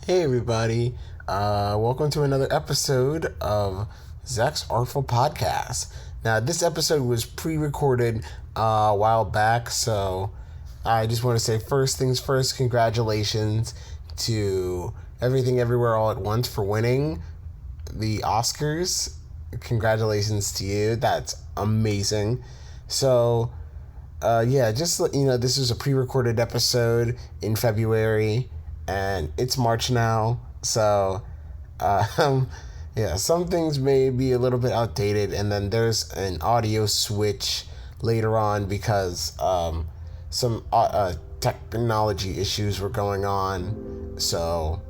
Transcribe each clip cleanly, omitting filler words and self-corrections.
Hey everybody, welcome to another episode of Zach's Art-Ful podcast. Now this episode was pre-recorded a while back, so I just want to say first things first, congratulations to Everything Everywhere All at Once for winning the Oscars. Congratulations to you, that's amazing. So just to let you know, this is a pre-recorded episode in February, and it's March now, so some things may be a little bit outdated, and then there's an audio switch later on because some technology issues were going on. So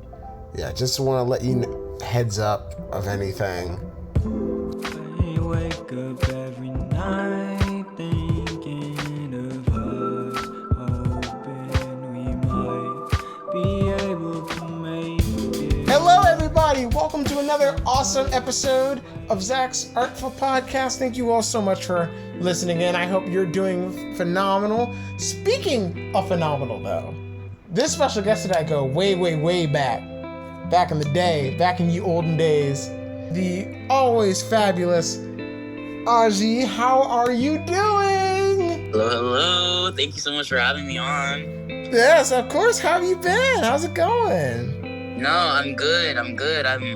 just want to let you know, heads up of anything. I wake up every night thinking of us, hoping we might be able to make it. Hello everybody, welcome to another awesome episode of Zach's Art-Ful podcast. Thank you all so much for listening in. I hope you're doing phenomenal. Speaking of phenomenal though, this special guest that I go way back in the day, back in the olden days, the always fabulous Aujie. How are you doing? Hello. Thank you so much for having me on. Yes, of course. How have you been? How's it going? No, I'm good. I'm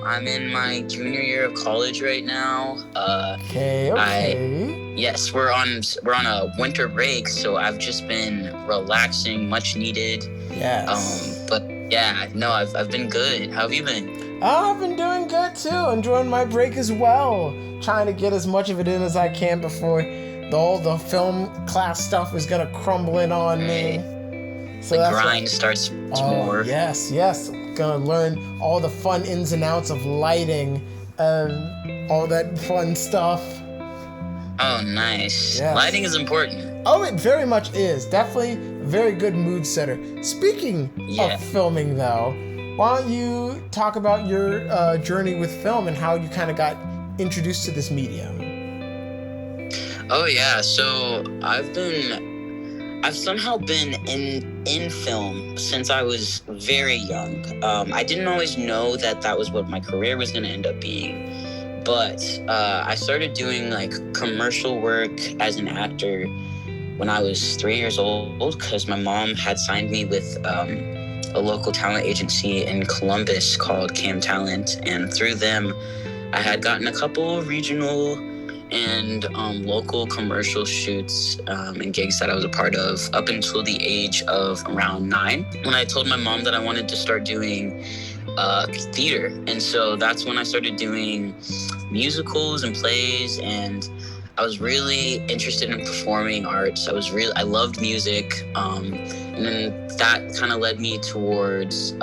I'm in my junior year of college right now. Okay. Yes, we're on a winter break, so I've just been relaxing, much needed. Yes. I've been good. How have you been? I've been doing good too, enjoying my break as well. Trying to get as much of it in as I can before all the film class stuff is gonna crumble in on me. So the grind starts more. Yes. Gonna learn all the fun ins and outs of lighting and all that fun stuff. Oh, nice. Yes. Lighting is important. Oh, it very much is. Definitely a very good mood setter. Speaking of filming, though, why don't you talk about your journey with film and how you kind of got introduced to this medium? Oh yeah, so I've somehow been in film since I was very young. I didn't always know that was what my career was going to end up being, but I started doing like commercial work as an actor when I was 3 years old because my mom had signed me with a local talent agency in Columbus called Cam Talent, and through them I had gotten a couple regional and local commercial shoots and gigs that I was a part of up until the age of around 9, when I told my mom that I wanted to start doing theater. And so that's when I started doing musicals and plays, and I was really interested in performing arts. I loved music, and then that kind of led me towards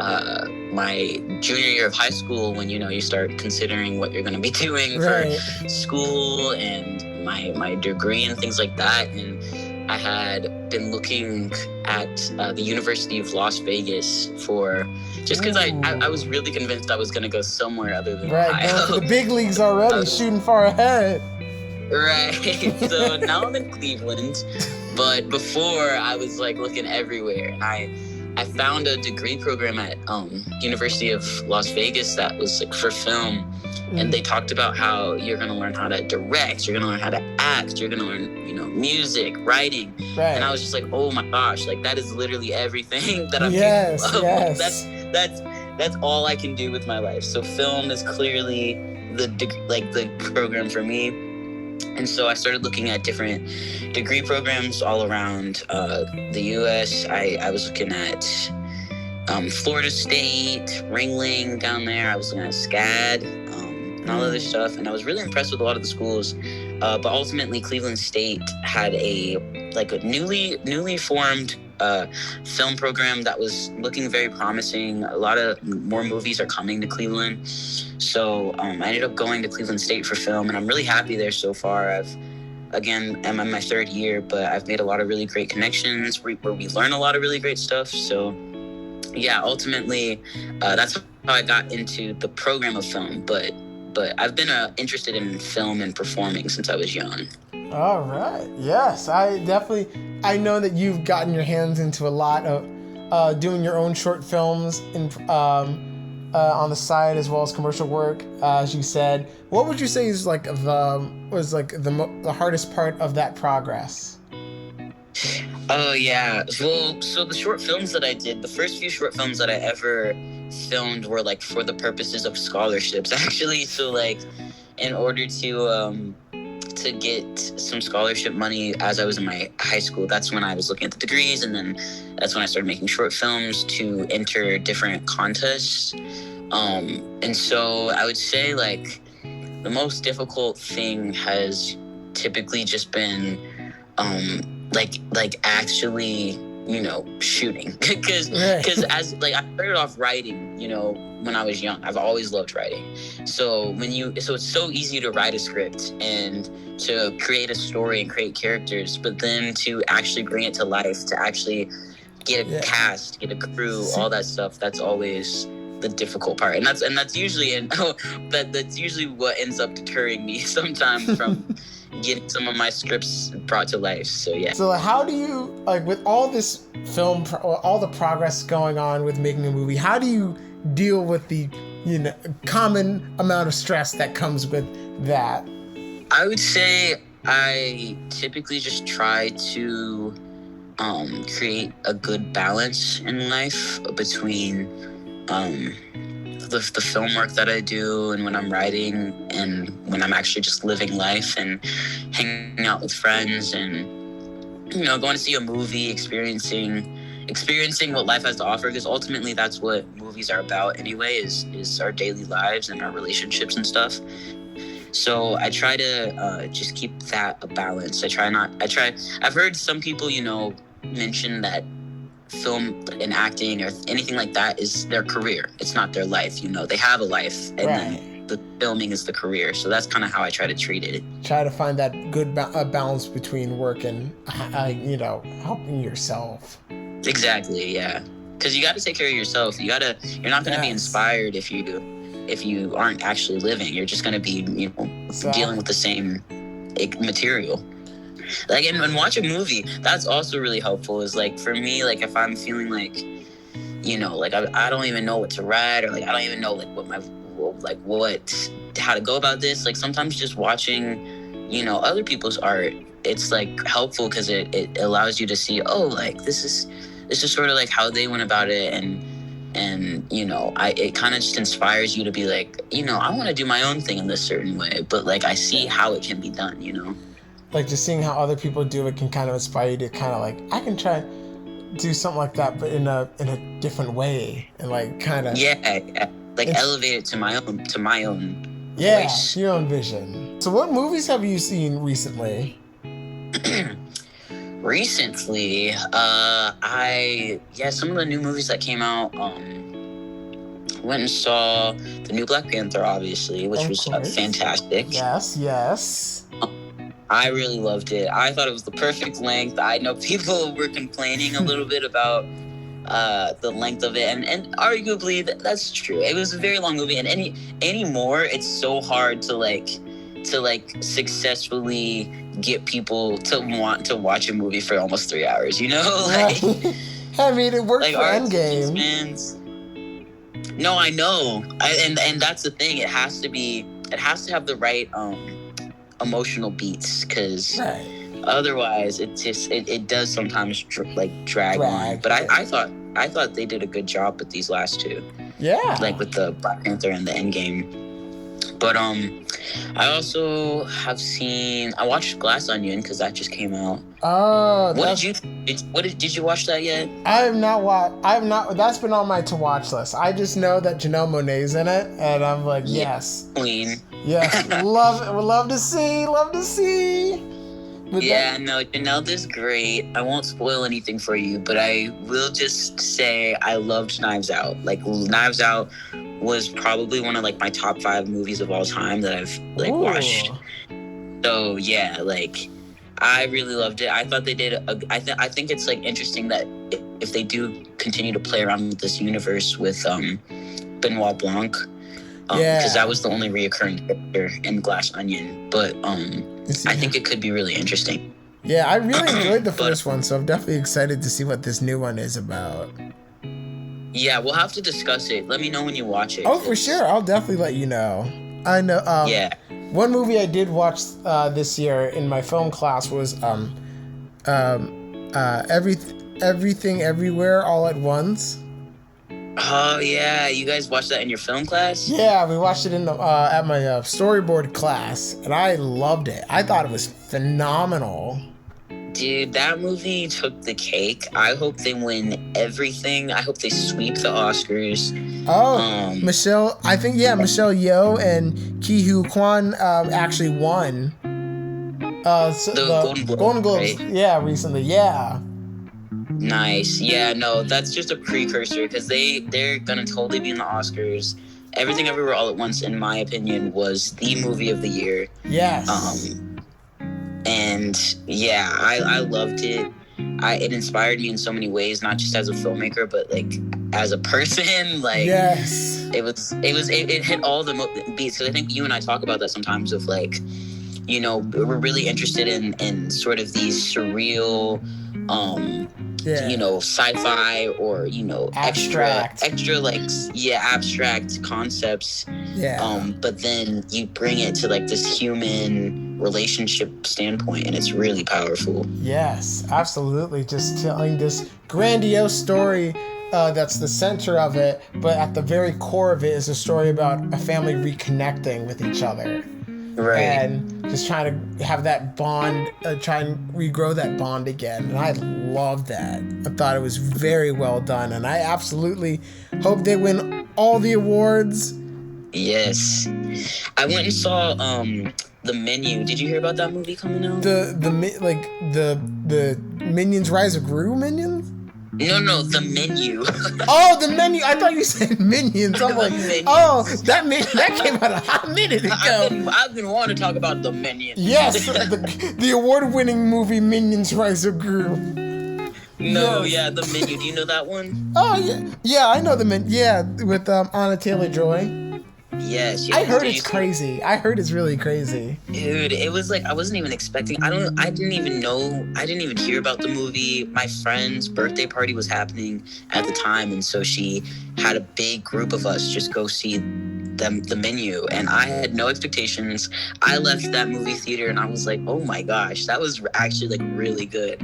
my junior year of high school, when you start considering what you're going to be doing for school and my degree and things like that. And I had been looking at the University of Las Vegas just because I was really convinced I was going to go somewhere other than Ohio. Going to the big leagues already, shooting far ahead. Right. So now I'm in Cleveland, but before I was like looking everywhere, and I found a degree program at University of Las Vegas that was like for film, and they talked about how you're gonna learn how to direct, you're gonna learn how to act, you're gonna learn music, writing, and I was just like, oh my gosh, like that is literally everything that I'm capable of. Yes. That's all I can do with my life. So film is clearly the program for me. And so I started looking at different degree programs all around the U.S. I was looking at Florida State, Ringling down there. I was looking at SCAD and all other stuff. And I was really impressed with a lot of the schools. But ultimately, Cleveland State had a newly formed film program that was looking very promising. A lot of more movies are coming to Cleveland. So I ended up going to Cleveland State for film, and I'm really happy there so far. I'm in my third year, but I've made a lot of really great connections where we learn a lot of really great stuff. So yeah, ultimately, that's how I got into the program of film. But I've been interested in film and performing since I was young. All right. Yes, I know that you've gotten your hands into a lot of doing your own short films and on the side as well as commercial work, as you said. What would you say is like the hardest part of that progress? Oh yeah. Well, so the short films that I did, the first few short films that I ever filmed were like for the purposes of scholarships, actually. So like, in order to get some scholarship money as I was in my high school, that's when I was looking at the degrees, and then that's when I started making short films to enter different contests. And so I would say like the most difficult thing has typically just been like actually, you know, shooting. because as like I started off writing, you know, when I was young. I've always loved writing. So it's so easy to write a script and to create a story and create characters, but then to actually bring it to life, to actually get a cast, get a crew, all that stuff, that's always the difficult part. And that's usually that's usually what ends up deterring me sometimes from getting some of my scripts brought to life. So yeah. So how do you, like, with all this all the progress going on with making a movie, how do you deal with the, you know, common amount of stress that comes with that? I would say I typically just try to create a good balance in life between the film work that I do and when I'm writing and when I'm actually just living life and hanging out with friends and, you know, going to see a movie, experiencing what life has to offer, because ultimately that's what movies are about anyway, is our daily lives and our relationships and stuff. So I try to just keep that a balance. I've heard some people, you know, mention that film and acting or anything like that is their career. It's not their life, you know. They have a life, and then the filming is the career. So that's kind of how I try to treat it. Try to find that good balance between work and, you know, helping yourself. Exactly, yeah. Because you got to take care of yourself. You're not going to be inspired if you aren't actually living. You're just going to be, you know, dealing with the same material. Like, and watch a movie, that's also really helpful. Is like, for me, like, if I'm feeling like, you know, like I don't even know what to write, or like I don't even know how to go about this, like sometimes just watching, you know, other people's art, it's like helpful because it allows you to see, oh, like this is sort of like how they went about it, and you know, it kind of just inspires you to be like, you know, I want to do my own thing in this certain way, but like I see how it can be done, you know. Like, just seeing how other people do it can kind of inspire you to kind of like, I can try do something like that, but in a different way, and like kind of like elevate it to my own voice. Your own vision. So what movies have you seen recently? Recently, some of the new movies that came out, went and saw the new Black Panther, obviously, which was fantastic. Yes. I really loved it. I thought it was the perfect length. I know people were complaining a little bit about the length of it, and arguably that's true. It was a very long movie, and anymore it's so hard to successfully get people to want to watch a movie for almost 3 hours, you know? Like, I mean, it worked like for Endgame. No, I know. And that's the thing. It has to have the right emotional beats, because otherwise it does sometimes drag on. But I thought they did a good job with these last two. Yeah. Like with the Black Panther and the Endgame. But I also have I watched Glass Onion because that just came out. Oh, did you watch that yet? I have not. That's been on my to watch list. I just know that Janelle Monáe's in it, and I'm like, yes, queen. Yes, love it. Would love to see. But no, Janelle is great. I won't spoil anything for you, but I will just say I loved Knives Out. Like, Knives Out was probably one of like my top 5 movies of all time that I've watched. So yeah, like I really loved it. I thought they did I think it's like interesting that if they do continue to play around with this universe with Benoit Blanc, because that was the only reoccurring character in Glass Onion, but I think it could be really interesting. Yeah, I really enjoyed the first one, so I'm definitely excited to see what this new one is about. Yeah, we'll have to discuss it. Let me know when you watch it. Oh, for sure. I'll definitely let you know. I know. Yeah. One movie I did watch this year in my film class was Everything Everywhere All at Once. Oh yeah, you guys watched that in your film class? Yeah, we watched it in the at my storyboard class, and I loved it. I thought it was phenomenal. Dude, that movie took the cake. I hope they win everything. I hope they sweep the Oscars. Oh, Michelle, I think, yeah, Michelle Yeoh and Ki Hu Kwan actually won. The Golden Globes, right? Yeah, recently, yeah. Nice. Yeah, no, that's just a precursor because they're gonna totally be in the Oscars. Everything Everywhere All at Once, in my opinion, was the movie of the year. Yes. And yeah, I loved it. It inspired me in so many ways, not just as a filmmaker, but like as a person. Like, yes, it hit all the beats. Because I think you and I talk about that sometimes. Of like, you know, we're really interested in sort of these surreal, you know, sci-fi or, you know, abstract concepts. Yeah. But then you bring it to like this human relationship standpoint, and it's really powerful. Yes, absolutely. Just telling this grandiose story that's the center of it, but at the very core of it is a story about a family reconnecting with each other. Right. And just trying to have that bond, try and regrow that bond again. And I loved that. I thought it was very well done. And I absolutely hope they win all the awards. Yes. I went and saw The Menu. Did you hear about that movie coming out? The Minions Rise of Gru Minions? No, The Menu. Oh, The Menu. I thought you said Minions. I'm like, oh, that came out a hot minute ago. I've been wanting to talk about The Minions. Yes, the award-winning movie Minions Rise of Gru. No, yes. Yeah, The Menu. Do you know that one? Oh, yeah. Yeah, I know The Menu. Yeah, with Anna Taylor-Joy. Yes. I heard it's crazy. I heard it's really crazy. Dude, it was like I wasn't even expecting. I didn't even hear about the movie. My friend's birthday party was happening at the time, and so she had a big group of us just go see The Menu, and I had no expectations. I left that movie theater and I was like, oh my gosh, that was actually like really good.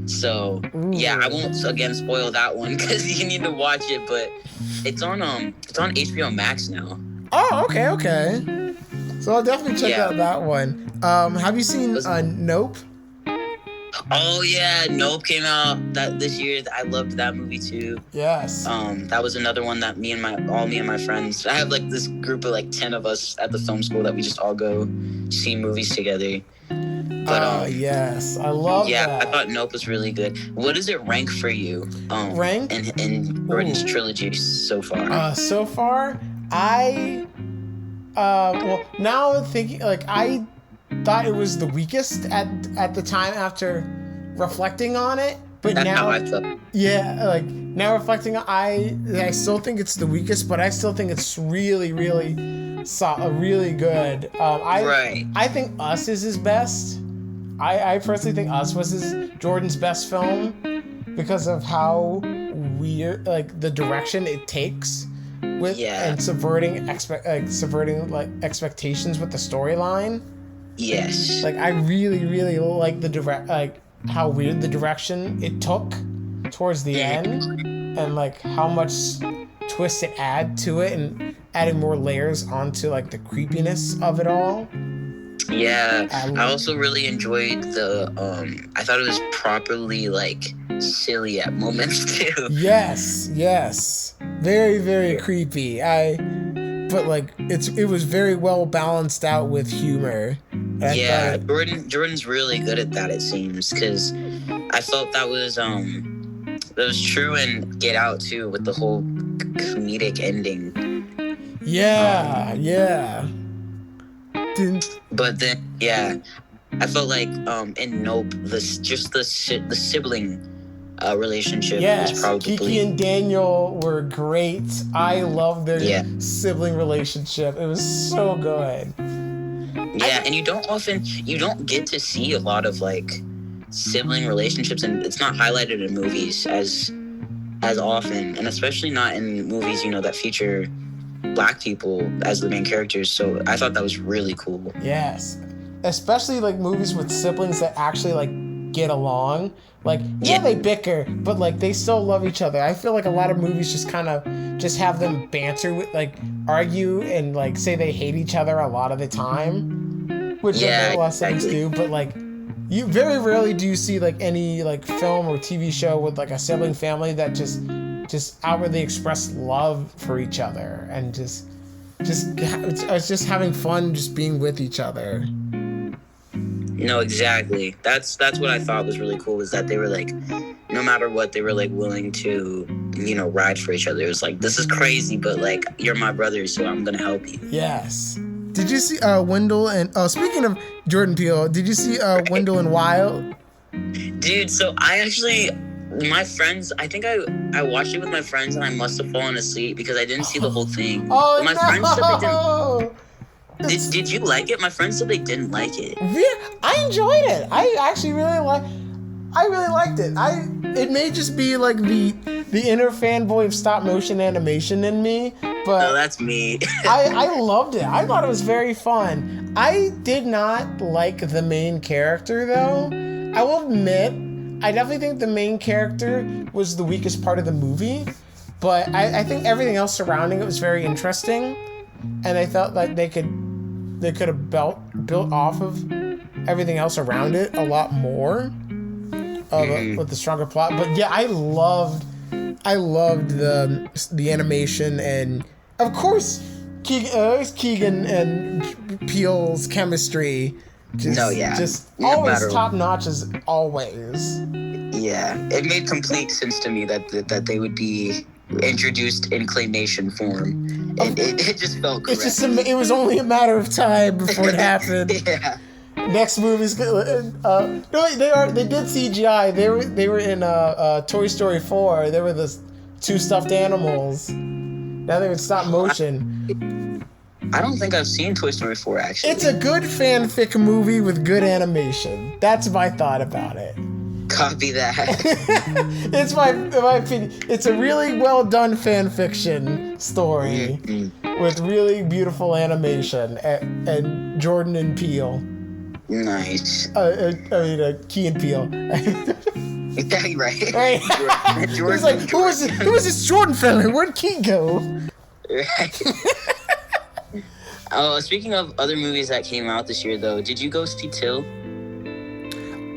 So yeah, I won't again spoil that one because you need to watch it, but it's on HBO Max now. Oh, okay. So I'll definitely check out that one. Have you seen Nope? Oh yeah, Nope came out this year. I loved that movie too. Yes. That was another one that me and my friends. I have like this group of like 10 of us at the film school that we just all go see movies together. But yes, I love that. Yeah, I thought Nope was really good. What does it rank for you? Rank in Jordan's trilogy so far? So far, well, now I'm thinking, like, I thought it was the weakest at the time after reflecting on it, but That's now how I felt. Yeah, like now reflecting, I still think it's the weakest, but I still think it's really, really really good. Right. I think Us is his best. I personally think Us was Jordan's best film because of how weird, like, the direction it takes with and subverting expectations with the storyline. Yes. Like, I really, really like how weird the direction it took towards the end, and like how much twist it add to it, and adding more layers onto like the creepiness of it all. Yeah, I also really enjoyed I thought it was properly like silly at moments too. Yes, very, very creepy. But like it was very well balanced out with humor. Yeah, Jordan's really good at that, it seems, because I felt that was true in Get Out too, with the whole comedic ending. Yeah. But then, yeah, I felt like in Nope, the sibling relationship was probably... Kiki and Daniel were great. I love their sibling relationship. It was so good. Yeah, and you don't get to see a lot of like sibling relationships, and it's not highlighted in movies as as often, and especially not in movies, that feature Black people as the main characters. So I thought that was really cool. Yes. Especially like movies with siblings that actually like get along. Like, yeah, they bicker, but like they still love each other. I feel like a lot of movies just kind of just have them banter with like argue and like say they hate each other a lot of the time, which a lot of siblings do. But like, you very rarely do you see like any like film or TV show with like a sibling family that just outwardly express love for each other and just it's just having fun just being with each other. No, exactly. That's what I thought was really cool, was that they were like, no matter what, they were like willing to, ride for each other. It was like, this is crazy, but like, you're my brother, so I'm gonna help you. Yes. Did you see Wendell and speaking of Jordan Peele, did you see Wendell and Wild? Dude, so my friends, I think I watched it with my friends and I must have fallen asleep because I didn't see the whole thing. Oh, my no! Friends said they didn't. Did you like it? My friends said they didn't like it. I enjoyed it. I actually really liked it. It may just be like the inner fanboy of stop motion animation in me, but no, that's me. I loved it. I thought it was very fun. I did not like the main character though. I will admit, I definitely think the main character was the weakest part of the movie, but I think everything else surrounding it was very interesting, and I felt like they could have built off of everything else around it a lot more with the stronger plot. But yeah, I loved the animation, and of course Keegan and Peele's chemistry. Just always top notch as always. Yeah, it made complete sense to me that they would be introduced in claymation form, and it just felt correct. It was only a matter of time before it happened. Yeah. Next movie's they did CGI. They were in Toy Story 4. They were the two stuffed animals. Now they're in stop motion. I don't think I've seen Toy Story 4 actually. It's a good fanfic movie with good animation. That's my thought about it. Copy that. It's my opinion. It's a really well done fan fiction story with really beautiful animation and Jordan and Peele. Nice. Key and Peele. Yeah, right. Right. He was like, who is this Jordan fella? Where'd Key go? Right. Speaking of other movies that came out this year, though, did you go see Till?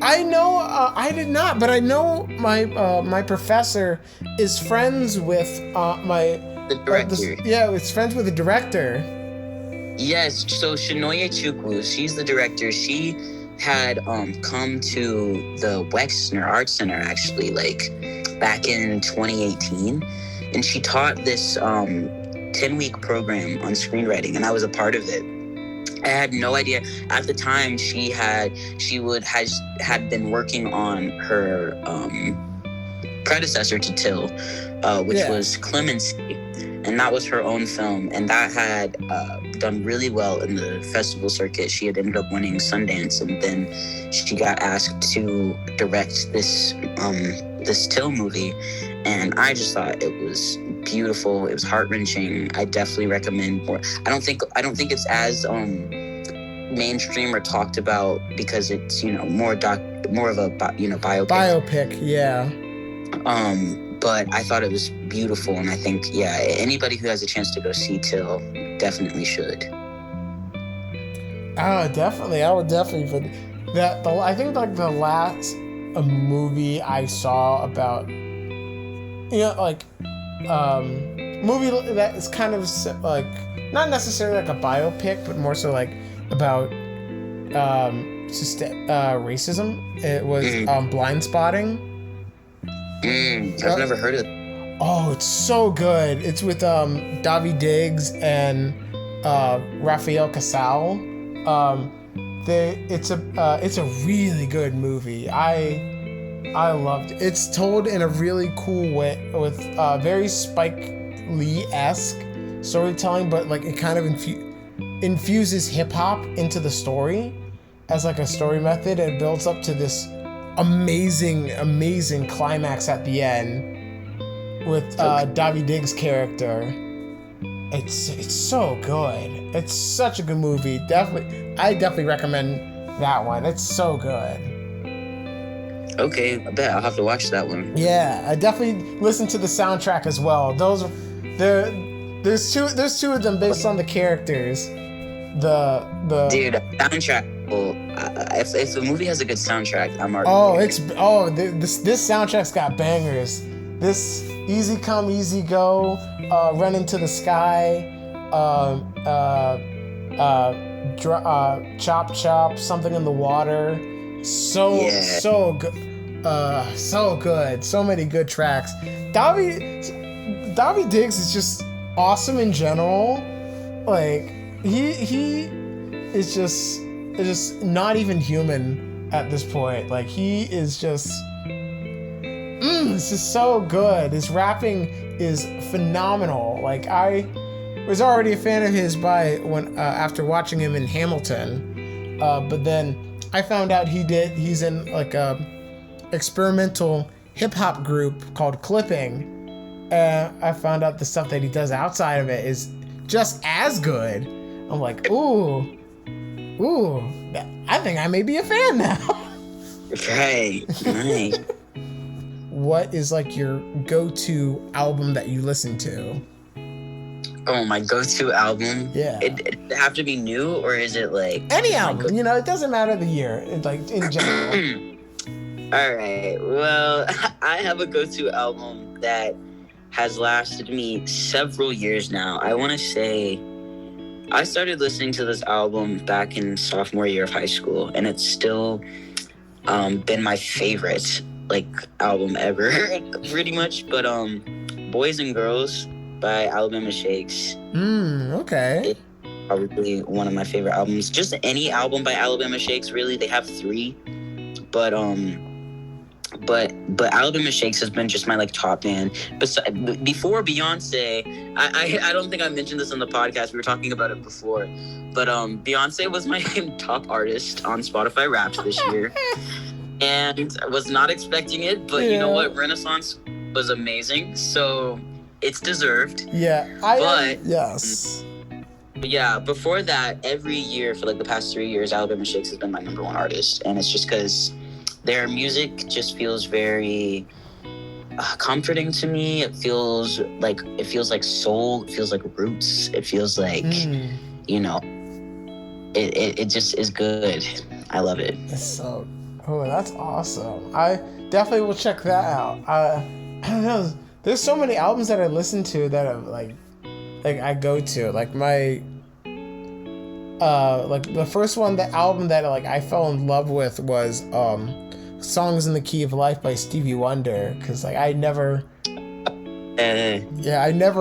I know I did not, but I know my professor is friends with the director. It's friends with the director. Yes, so Shinoye Chukwu, she's the director. She had come to the Wexner Art Center actually, like back in 2018, and she taught this 10-week program on screenwriting, and I was a part of it. I had no idea at the time she had been working on her predecessor to Till, which was Clemency, and that was her own film, and that had done really well in the festival circuit. She had ended up winning Sundance, and then she got asked to direct this Till movie, and I just thought it was beautiful. It was heart-wrenching. I definitely recommend more. I don't think it's as mainstream or talked about because it's more of a biopic. Biopic, yeah. But I thought it was beautiful, and I think anybody who has a chance to go see Till definitely should. Oh, definitely. I would definitely. But I think like the last movie I saw about movie that is kind of like not necessarily like a biopic, but more so like about racism. It was Blind Spotting. I've never heard of it. Oh, it's so good. It's with Davi Diggs and Rafael Casal. It's a really good movie. I loved it. It's told in a really cool way with very Spike Lee-esque storytelling, but like it kind of infuses hip hop into the story as like a story method, and builds up to this amazing climax at the end. with Daveed Diggs' character. It's so good. It's such a good movie. I definitely recommend that one. It's so good. Okay, I bet I'll have to watch that one. Yeah, I definitely listen to the soundtrack as well. There's two of them based on the characters. The Dude, soundtrack. Well, if the movie has a good soundtrack, I'm already. This soundtrack's got bangers. This Easy Come Easy Go, Run Into the Sky, Chop Chop, Something in the Water. So good. So good. So many good tracks. Daveed Diggs is just awesome in general. Like he is just not even human at this point. Like he is just this is so good. His rapping is phenomenal. Like I was already a fan of his after watching him in Hamilton, but then I found out he's in like a experimental hip hop group called Clipping. I found out the stuff that he does outside of it is just as good. I'm like, ooh, I think I may be a fan now. Right, nice. What is like your go-to album that you listen to? Oh, my go-to album? Yeah. It have to be new, or is it like... Any album, it doesn't matter the year, like in general. All right, well, I have a go-to album that has lasted me several years now. I want to say I started listening to this album back in sophomore year of high school, and it's still been my favorite like album ever, pretty much. But Boys and Girls by Alabama Shakes. Okay. It's probably one of my favorite albums. Just any album by Alabama Shakes, really. They have 3, but Alabama Shakes has been just my like top band. But before Beyonce, I don't think I mentioned this on the podcast. We were talking about it before, but Beyonce was my top artist on Spotify Wrapped this year, and I was not expecting it. But you know what? Renaissance was amazing, so it's deserved. Yeah, yes. But yeah, before that, every year for like the past 3 years, Alabama Shakes has been my number 1 artist, and it's just because their music just feels very comforting to me. It feels like soul. It feels like roots. It feels like it just is good. I love it. That's awesome. I definitely will check that out. I don't know. There's so many albums that I listen to that are like I go to. Like my like the first one, the album that like I fell in love with was Songs in the Key of Life by Stevie Wonder, because like I never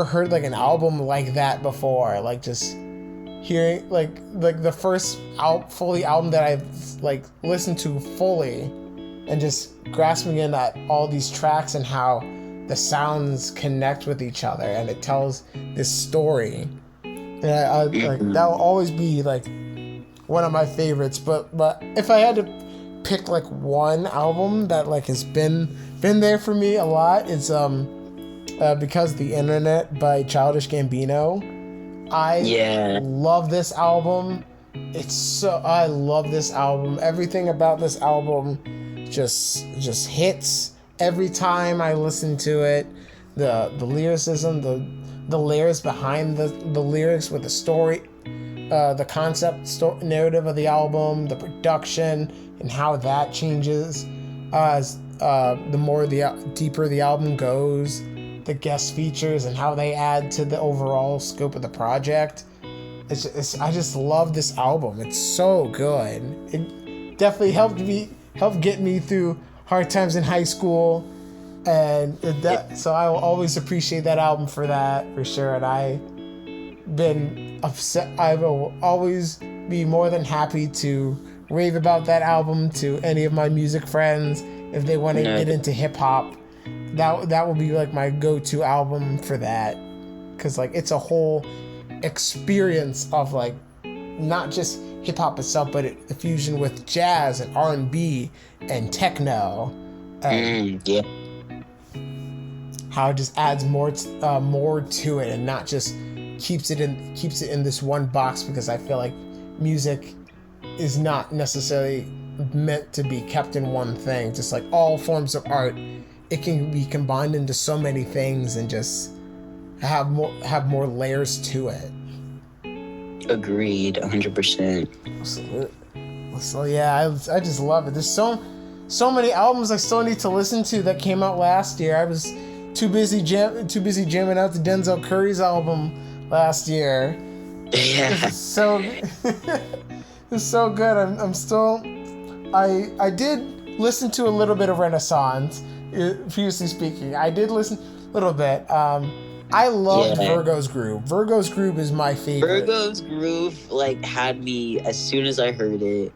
heard like an album like that before. Like just hearing like the first fully album that I've like listened to fully, and just grasping in at all these tracks and how the sounds connect with each other, and it tells this story. And I like that will always be like one of my favorites. But if I had to pick like one album that like has been there for me a lot, it's Because the Internet by Childish Gambino. I love this album. I love this album. Everything about this album just hits every time I listen to it. The lyricism, the layers behind the lyrics with the story, the concept narrative of the album, the production, and how that changes as the deeper the album goes, the guest features and how they add to the overall scope of the project. I just love this album. It's so good. It definitely helped get me through hard times in high school, and so I will always appreciate that album for that, for sure. And I will always be more than happy to rave about that album to any of my music friends if they want to get into hip hop. That will be like my go-to album for that, because like it's a whole experience of like not just hip hop itself, but a fusion with jazz and R&B and techno. how it just adds more to it and not just keeps it in this one box, because I feel like music is not necessarily meant to be kept in one thing. Just like all forms of art, it can be combined into so many things and just have more layers to it. Agreed, 100%. Absolutely. So yeah, I just love it. There's so many albums I still need to listen to that came out last year. I was too busy jamming out to Denzel Curry's album last year. Yeah. It's so it's so good. I'm still. I did listen to a little bit of Renaissance. Fiercely speaking, I did listen a little bit. I loved Virgo's Groove. Virgo's Groove is my favorite. Virgo's Groove had me as soon as I heard it.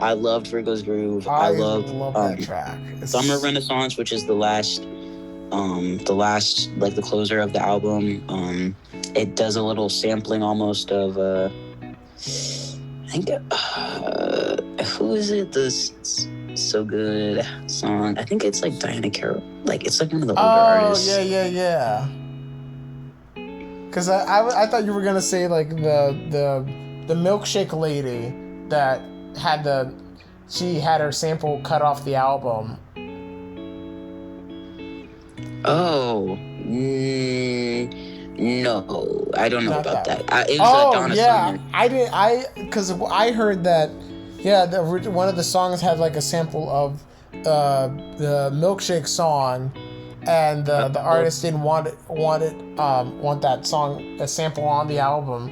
I loved Virgo's Groove. I love that track. Summer Renaissance, which is the last the closer of the album. It does a little sampling almost of I think who is it? This So Good song. I think it's Diana Carroll. It's one of the older artists. Oh yeah. Because I thought you were gonna say the milkshake lady that she had her sample cut off the album. Oh, no, I don't know Not about that. It was oh yeah, Donna Summer. because I heard that one of the songs had a sample of the milkshake song, and the artist didn't want that song, a sample on the album,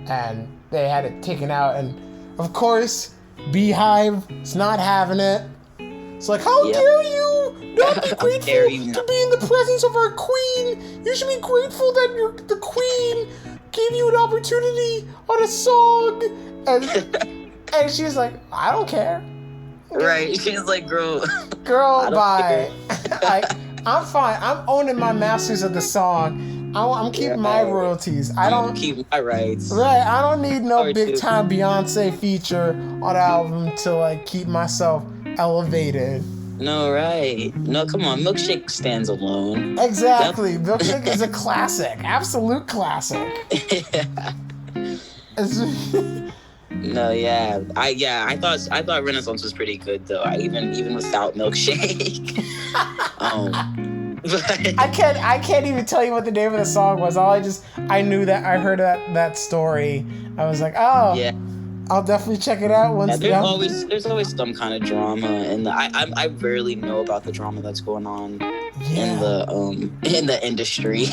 and they had it taken out. And of course, Beehive is not having it. It's how dare you not be grateful to be in the presence of our queen? You should be grateful that the queen gave you an opportunity on a song. And she's like, I don't care. Right, she's like, girl, bye. I'm fine. I'm owning my masters of the song. I'm keeping my royalties. I don't keep my rights. Right. I don't need no big time Beyonce feature on the album to keep myself elevated. No, right. No, come on. Milkshake stands alone. Exactly. Milkshake is a classic. Absolute classic. No, yeah. I thought Renaissance was pretty good though. Even without Milkshake. But I can't even tell you what the name of the song was. I knew that I heard that story. I was like, oh yeah, I'll definitely check it out once. There's always some kind of drama, and I rarely know about the drama that's going on in the industry.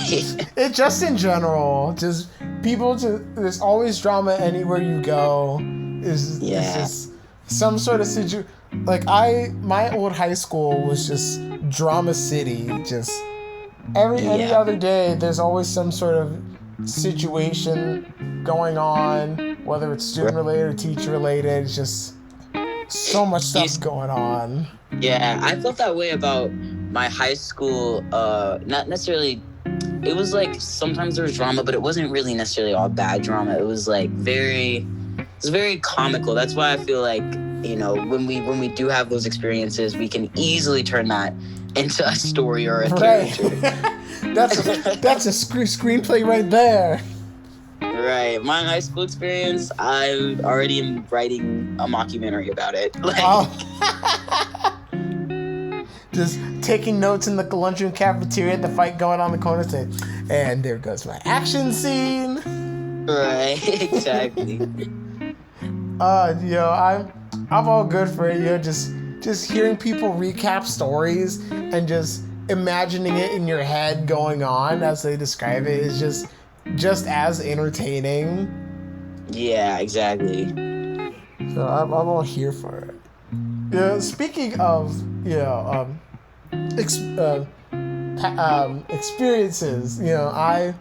It just in general, just people. There's always drama anywhere you go. Is just some sort of situation. My old high school was just drama city. Just any other day, there's always some sort of situation going on, whether it's student related or teacher related. It's just so much stuff going on. Yeah, I felt that way about my high school. Not necessarily. It was sometimes there was drama, but it wasn't really necessarily all bad drama. It was very comical. That's why I feel when we do have those experiences, we can easily turn that into a story or a character. That's a screenplay right there. Right. My high school experience, I already am writing a mockumentary about it. Just taking notes in the lunchroom cafeteria, the fight going on in the corner, saying, and there goes my action scene. Right, exactly. I'm all good for it. Just hearing people recap stories and just imagining it in your head going on as they describe it is just as entertaining. Yeah, exactly. So I'm all here for it. Yeah. Speaking of experiences, I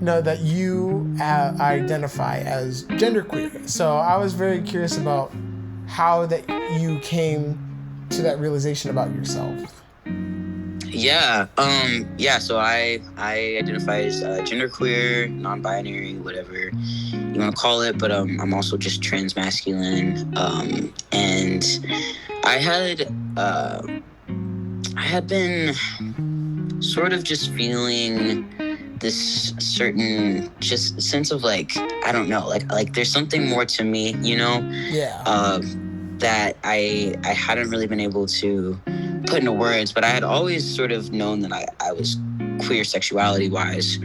know that you identify as genderqueer. So I was very curious about how that you came to that realization about yourself. Yeah. So I identify as genderqueer, non-binary, whatever you want to call it, but I'm also just transmasculine. And I had been sort of just feeling this certain just sense of like, I don't know, like there's something more to me, you know, Yeah. that I hadn't really been able to put into words, but I had always sort of known that I was queer sexuality wise.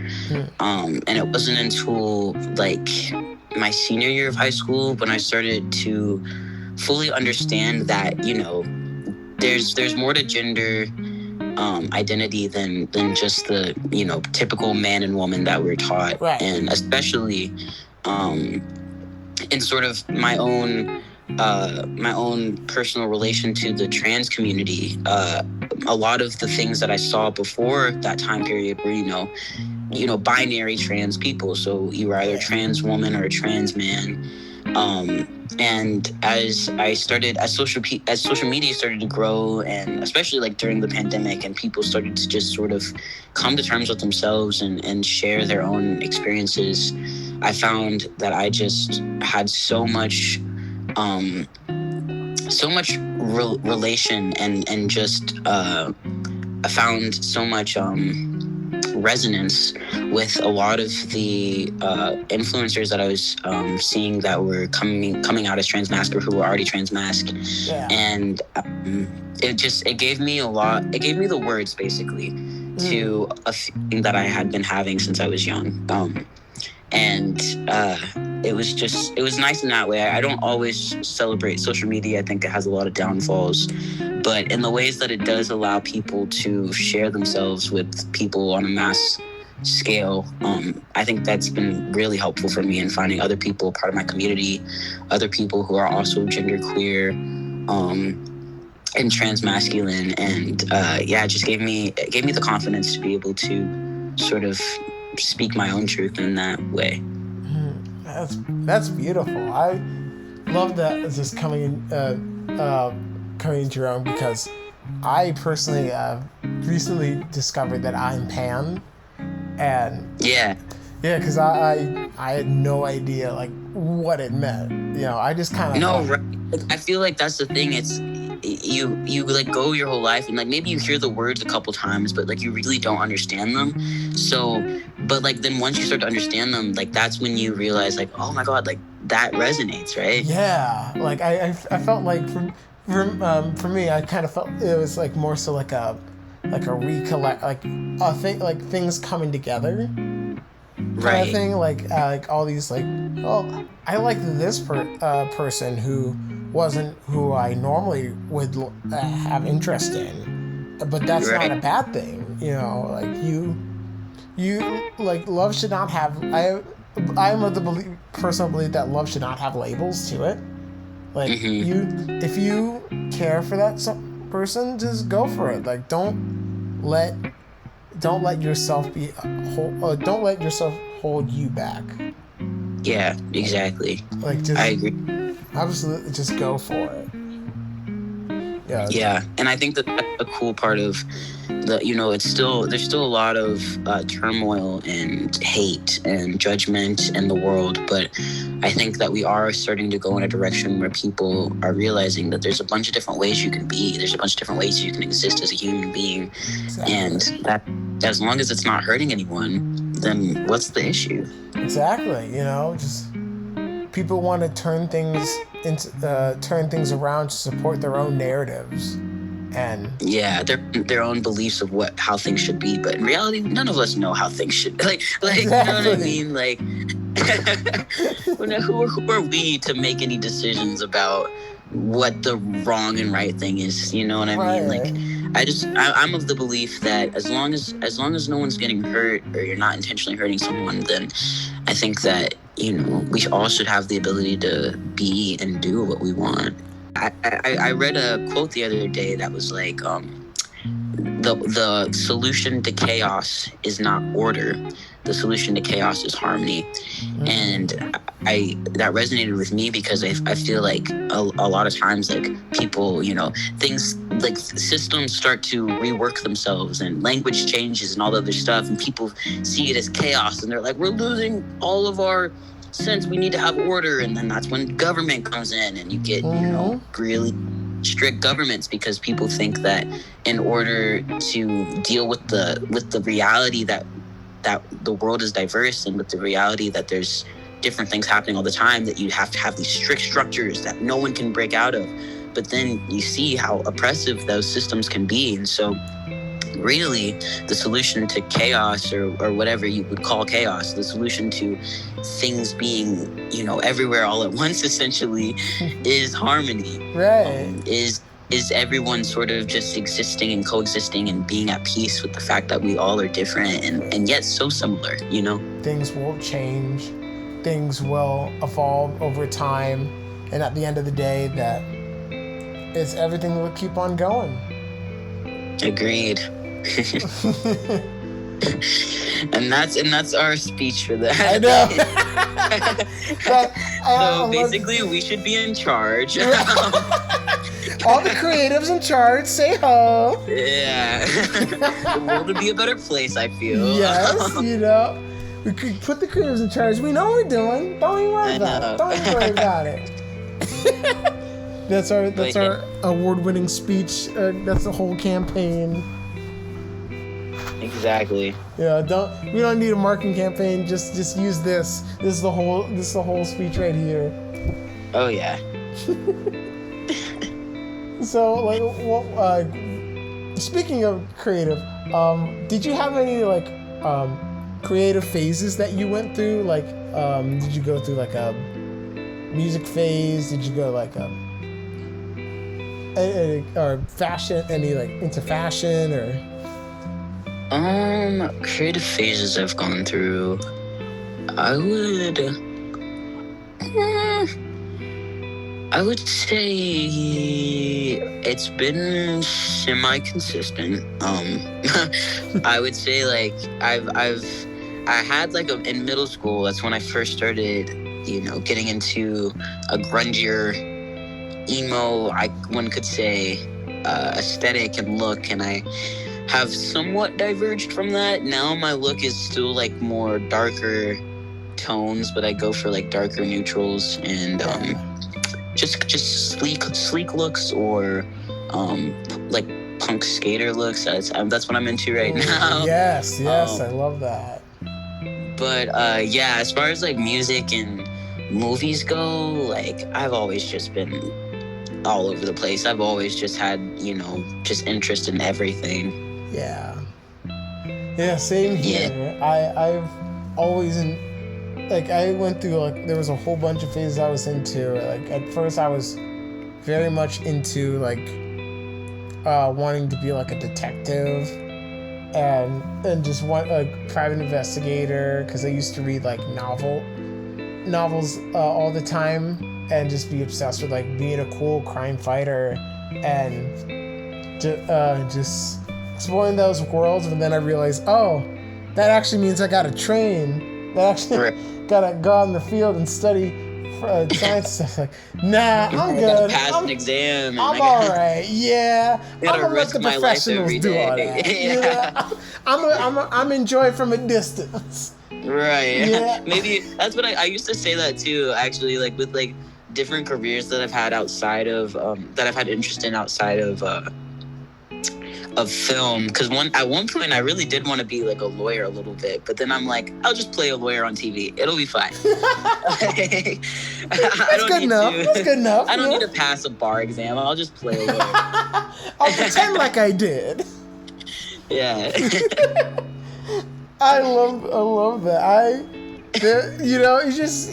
And it wasn't until like my senior year of high school when I started to fully understand that, you know, there's more to gender identity than just the, you know, typical man and woman that we're taught. Right. And especially in sort of my own personal relation to the trans community. A lot of the things that I saw before that time period were, you know, binary trans people. So you were either a trans woman or a trans man. And as social media started to grow, and especially like during the pandemic, and people started to just sort of come to terms with themselves and share their own experiences, I found that I just had so much relation and just I found so much resonance with a lot of the influencers that I was seeing that were coming out as transmasc or who were already transmasc. Yeah. And it gave me a lot. It gave me the words basically to a feeling that I had been having since I was young. And it was nice in that way. I don't always celebrate social media. I think it has a lot of downfalls, but in the ways that it does allow people to share themselves with people on a mass scale, I think that's been really helpful for me in finding other people part of my community, other people who are also genderqueer, and transmasculine, and it just gave me the confidence to be able to sort of speak my own truth in that way. That's beautiful. I love that just coming into your own, because I personally recently discovered that I'm pan, and because I had no idea like what it meant. You know, I just kind of right. I feel like that's the thing. It's you like go your whole life and like maybe you hear the words a couple times, but like you really don't understand them. So, but like then once you start to understand them, like that's when you realize like, oh my God, like that resonates, right? Yeah, like I felt like for me, I kind of felt it was like more so like a recollect, like a thing, like things coming together. Kind of thing, like all these like, well, I like this person who wasn't who I normally would have interest in, but that's not a bad thing, you know. Like you like love should not have. I'm of the personal belief that love should not have labels to it. Like if you care for that person, just go for it. Like don't let yourself don't let yourself hold you back. Yeah, exactly. Like just, I agree. Absolutely, just go for it. Yeah, and I think that that's a cool part of the, you know, there's still a lot of turmoil and hate and judgment in the world, but I think that we are starting to go in a direction where people are realizing that there's a bunch of different ways you can be. There's a bunch of different ways you can exist as a human being, and that as long as it's not hurting anyone, then what's the issue? Exactly. You know, just people want to turn things around to support their own narratives, and their own beliefs of how things should be. But in reality, none of us know how things should like exactly. You know what I mean? Like, who are we to make any decisions about what the wrong and right thing is? You know what I mean? Like, I'm of the belief that as long as no one's getting hurt or you're not intentionally hurting someone, then I think that, you know, we all should have the ability to be and do what we want. I read a quote the other day that was like, the solution to chaos is not order. The solution to chaos is harmony. And that resonated with me because I feel like a lot of times, like, people, you know, things like systems start to rework themselves and language changes and all the other stuff, and people see it as chaos and they're like, we're losing all of our sense, we need to have order. And then that's when government comes in and you get, you know, really strict governments, because people think that in order to deal with the reality that the world is diverse, and with the reality that there's different things happening all the time, that you have to have these strict structures that no one can break out of. But then you see how oppressive those systems can be. And so really the solution to chaos, or whatever you would call chaos, the solution to things being, everywhere all at once, essentially, is harmony. Right. Is everyone sort of just existing and coexisting and being at peace with the fact that we all are different and yet so similar, Things will change. Things will evolve over time. And at the end of the day, that it's everything will keep on going. Agreed. and that's our speech for that. I know. So basically, we should be in charge. All the creatives in charge, say ho. Yeah. The world would be a better place, I feel. Yes, we could put the creatives in charge. We know what we're doing. Don't even worry about it. Don't even worry about it. That's our award-winning speech. That's the whole campaign. Exactly. Yeah, we don't need a marketing campaign. Just use this. This is the whole speech right here. Oh yeah. So speaking of creative, did you have any creative phases that you went through? Did you go through a music phase? Did you go or fashion? Into fashion or? Creative phases I've gone through. I would say it's been semi-consistent. I would say I had in middle school, that's when I first started, getting into a grungier, emo, one could say, aesthetic and look, and I have somewhat diverged from that. Now my look is still more darker tones, but I go for darker neutrals and just sleek looks, or punk skater looks. That's what I'm into right now. Yes, I love that. But as far as music and movies go, I've always just been all over the place. I've always just had just interest in everything. Yeah, same here. Yeah. I've always I went through there was a whole bunch of phases I was into. At first I was very much into wanting to be a detective and just want a private investigator, because I used to read novels all the time and just be obsessed with being a cool crime fighter and just exploring those worlds. But then I realized, that actually means I gotta train. That actually gotta go out in the field and study science stuff. Nah, I'm good. Pass an exam. I'm all right. Yeah, I'm gonna let the professionals do all that. Yeah, I'm enjoying from a distance. Right. Yeah. Maybe that's what I used to say that too. Actually, with different careers that I've had outside of that I've had interest in outside of film, because at one point I really did want to be a lawyer a little bit, but then I'm I'll just play a lawyer on TV. It'll be fine. That's good enough. I don't need to pass a bar exam. I'll just play a lawyer. I'll pretend like I did. Yeah. I love that. You just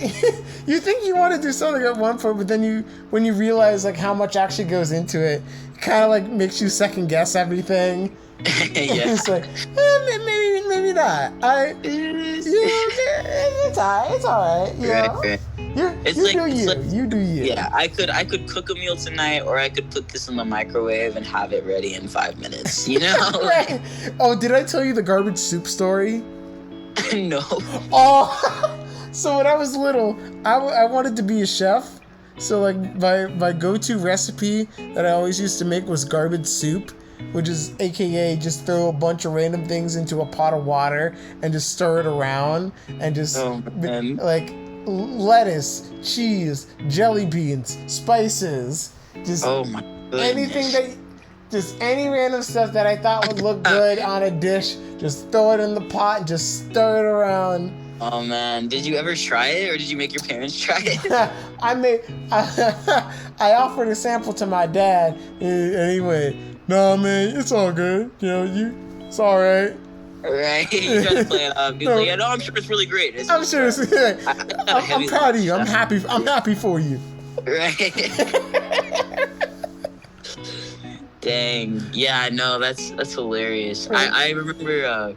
you think you want to do something at one point, but then when you realize how much actually goes into it, kind of makes you second guess everything. Yeah. It's maybe not. It's all right. Right. You do you. Yeah, I could cook a meal tonight, or I could put this in the microwave and have it ready in 5 minutes. Right. Oh, did I tell you the garbage soup story? No. Oh, so when I was little, I wanted to be a chef. So my go-to recipe that I always used to make was garbage soup, which is AKA just throw a bunch of random things into a pot of water and just stir it around and just lettuce, cheese, jelly beans, spices. Just oh my anything that, just any random stuff that I thought would look good on a dish, just throw it in the pot and just stir it around. Oh man, did you ever try it, or did you make your parents try it? I offered a sample to my dad, and he went, "No, man, it's all good. It's all right." Right? You tried to play it up. He's like, "Yeah, no, I'm sure it's really great. I'm sure it's. I'm proud of you. I'm happy. I'm happy for you." Right. Dang. Yeah, no, that's hilarious. I remember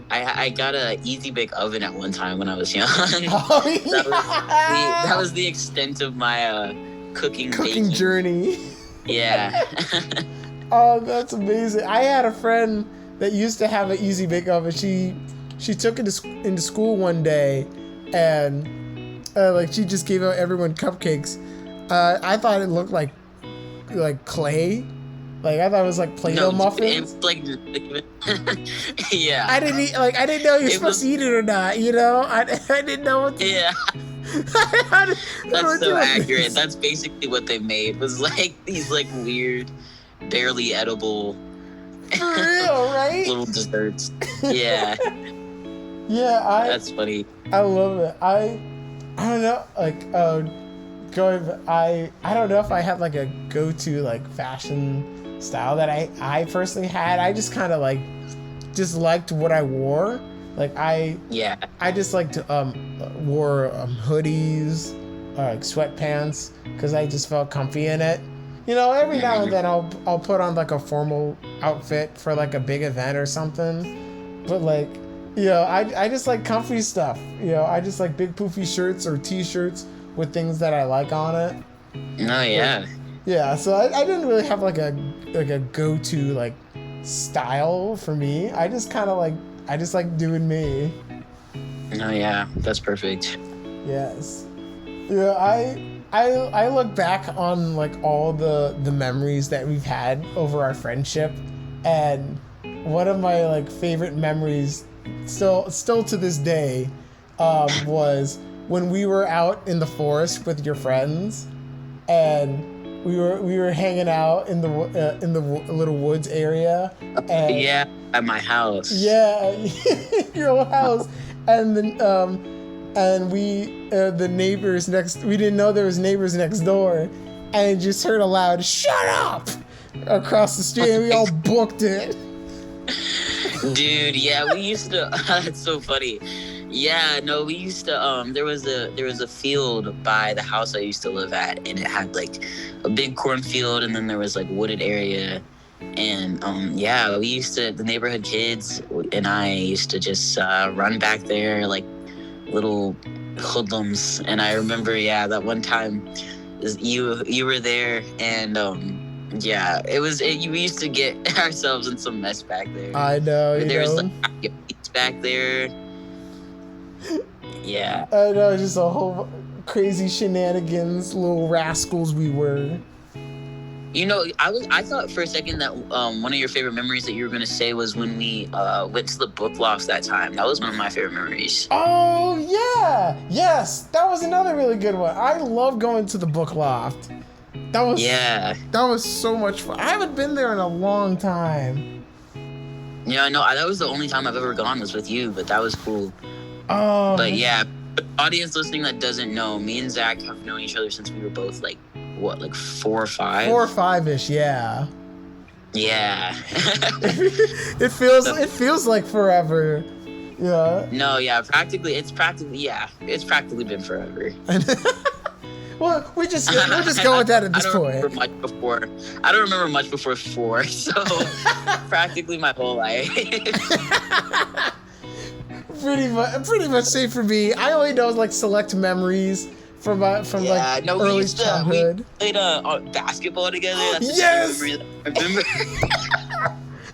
I got a Aujie Bake oven at one time when I was young. Oh, yeah. That was the extent of my cooking baking journey. Yeah. Oh, that's amazing. I had a friend that used to have an Aujie Bake oven. She took it into school one day, and she just gave out everyone cupcakes. I thought it looked like clay. Like, I thought it was like Play-Doh muffins. It's like, yeah. I didn't know you were supposed to eat it or not. I didn't know what to. Yeah. That's so accurate. That's basically what they made. Was like these like weird, barely edible. For real, right? Little desserts. Yeah. Yeah, That's funny. I love it. I don't know, I don't know if I had like a go-to like fashion style that I personally had. I just kind of just liked what I wore. I just liked wore hoodies, like sweatpants, because I just felt comfy in it. Every now and then I'll put on like a formal outfit for like a big event or something, but I just like comfy stuff. I just like big poofy shirts or t-shirts with things that I like on it. Oh yeah. Yeah, so I didn't really have like a go-to like style for me. I just kind of like doing me. Oh yeah, that's perfect. Yes. Yeah, I look back on like all the memories that we've had over our friendship, and one of my like favorite memories still to this day was when we were out in the forest with your friends, and we were hanging out in the little woods area. And, yeah, at my house. Yeah, your old house, and then the neighbors next. We didn't know there was neighbors next door, and just heard a loud "Shut up!" across the street, and we all booked it. Dude, yeah, we used to. That's so funny. Yeah, no, we used to. There was a field by the house I used to live at, and it had like a big cornfield, and then there was like wooded area, and yeah, we used to. The neighborhood kids and I used to just run back there like little hoodlums. And I remember, yeah, that one time you were there, and yeah, we used to get ourselves in some mess back there. I know. There was like back there. Yeah. I know, just a whole crazy shenanigans, little rascals we were. I thought for a second that one of your favorite memories that you were gonna say was when we went to the book loft that time. That was one of my favorite memories. Oh yeah, yes, that was another really good one. I love going to the book loft. That was so much fun. I haven't been there in a long time. Yeah, no, that was the only time I've ever gone was with you, but that was cool. Oh. But yeah, the audience listening that doesn't know, me and Zach have known each other since we were both like 4 or 5? 4 or 5-ish, yeah. Yeah. It feels like forever. Yeah. No, yeah, it's practically been forever. Well, we're just going with that at this point. I don't remember much before 4, so practically my whole life. Pretty much same for me. I only know like select memories from early childhood. We played basketball together. That's yes. The memory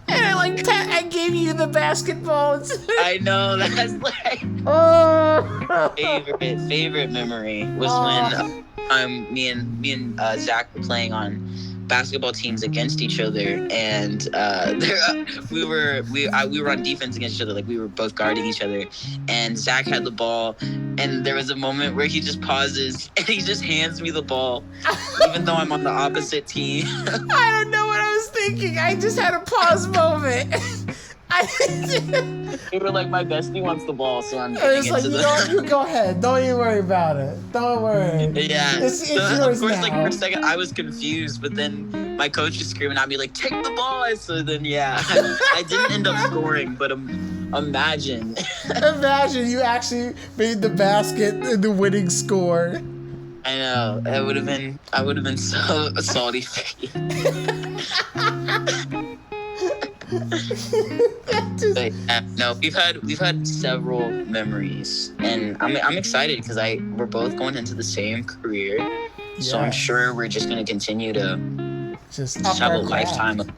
And I gave you the basketball. I know, that's like favorite memory was when me and Zach were playing on basketball teams against each other, and we were on defense against each other, like we were both guarding each other, and Zach had the ball, and there was a moment where he just pauses and he just hands me the ball, even though I'm on the opposite team. I don't know what I was thinking. I just had a pause moment. We were like, my bestie wants the ball, so I'm I getting was it like, to you the... know what? You go ahead. Don't even worry about it. Don't worry. Yeah. It's So, yours of course, now. like for a second, I was confused, but then my coach was screaming at me like, "Take the ball!" So then, yeah, I didn't end up scoring, but imagine. Imagine you actually made the basket and the winning score. I know. I would have been so salty for you. But, no, we've had several memories, and I'm excited because we're both going into the same career, so I'm sure we're just gonna continue to just have a lifetime of,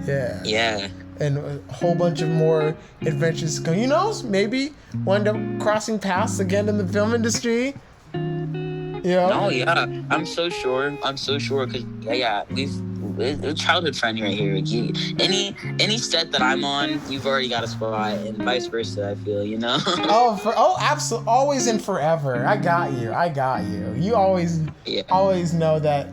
yeah, and a whole bunch of more adventures to come. You know, maybe wind up crossing paths again in the film industry. Yeah. No, yeah, I'm so sure because we're childhood friend right here. Any set that I'm on, you've already got a spot, and vice versa. I feel, you know. Absolutely, always and forever. I got you. You always know that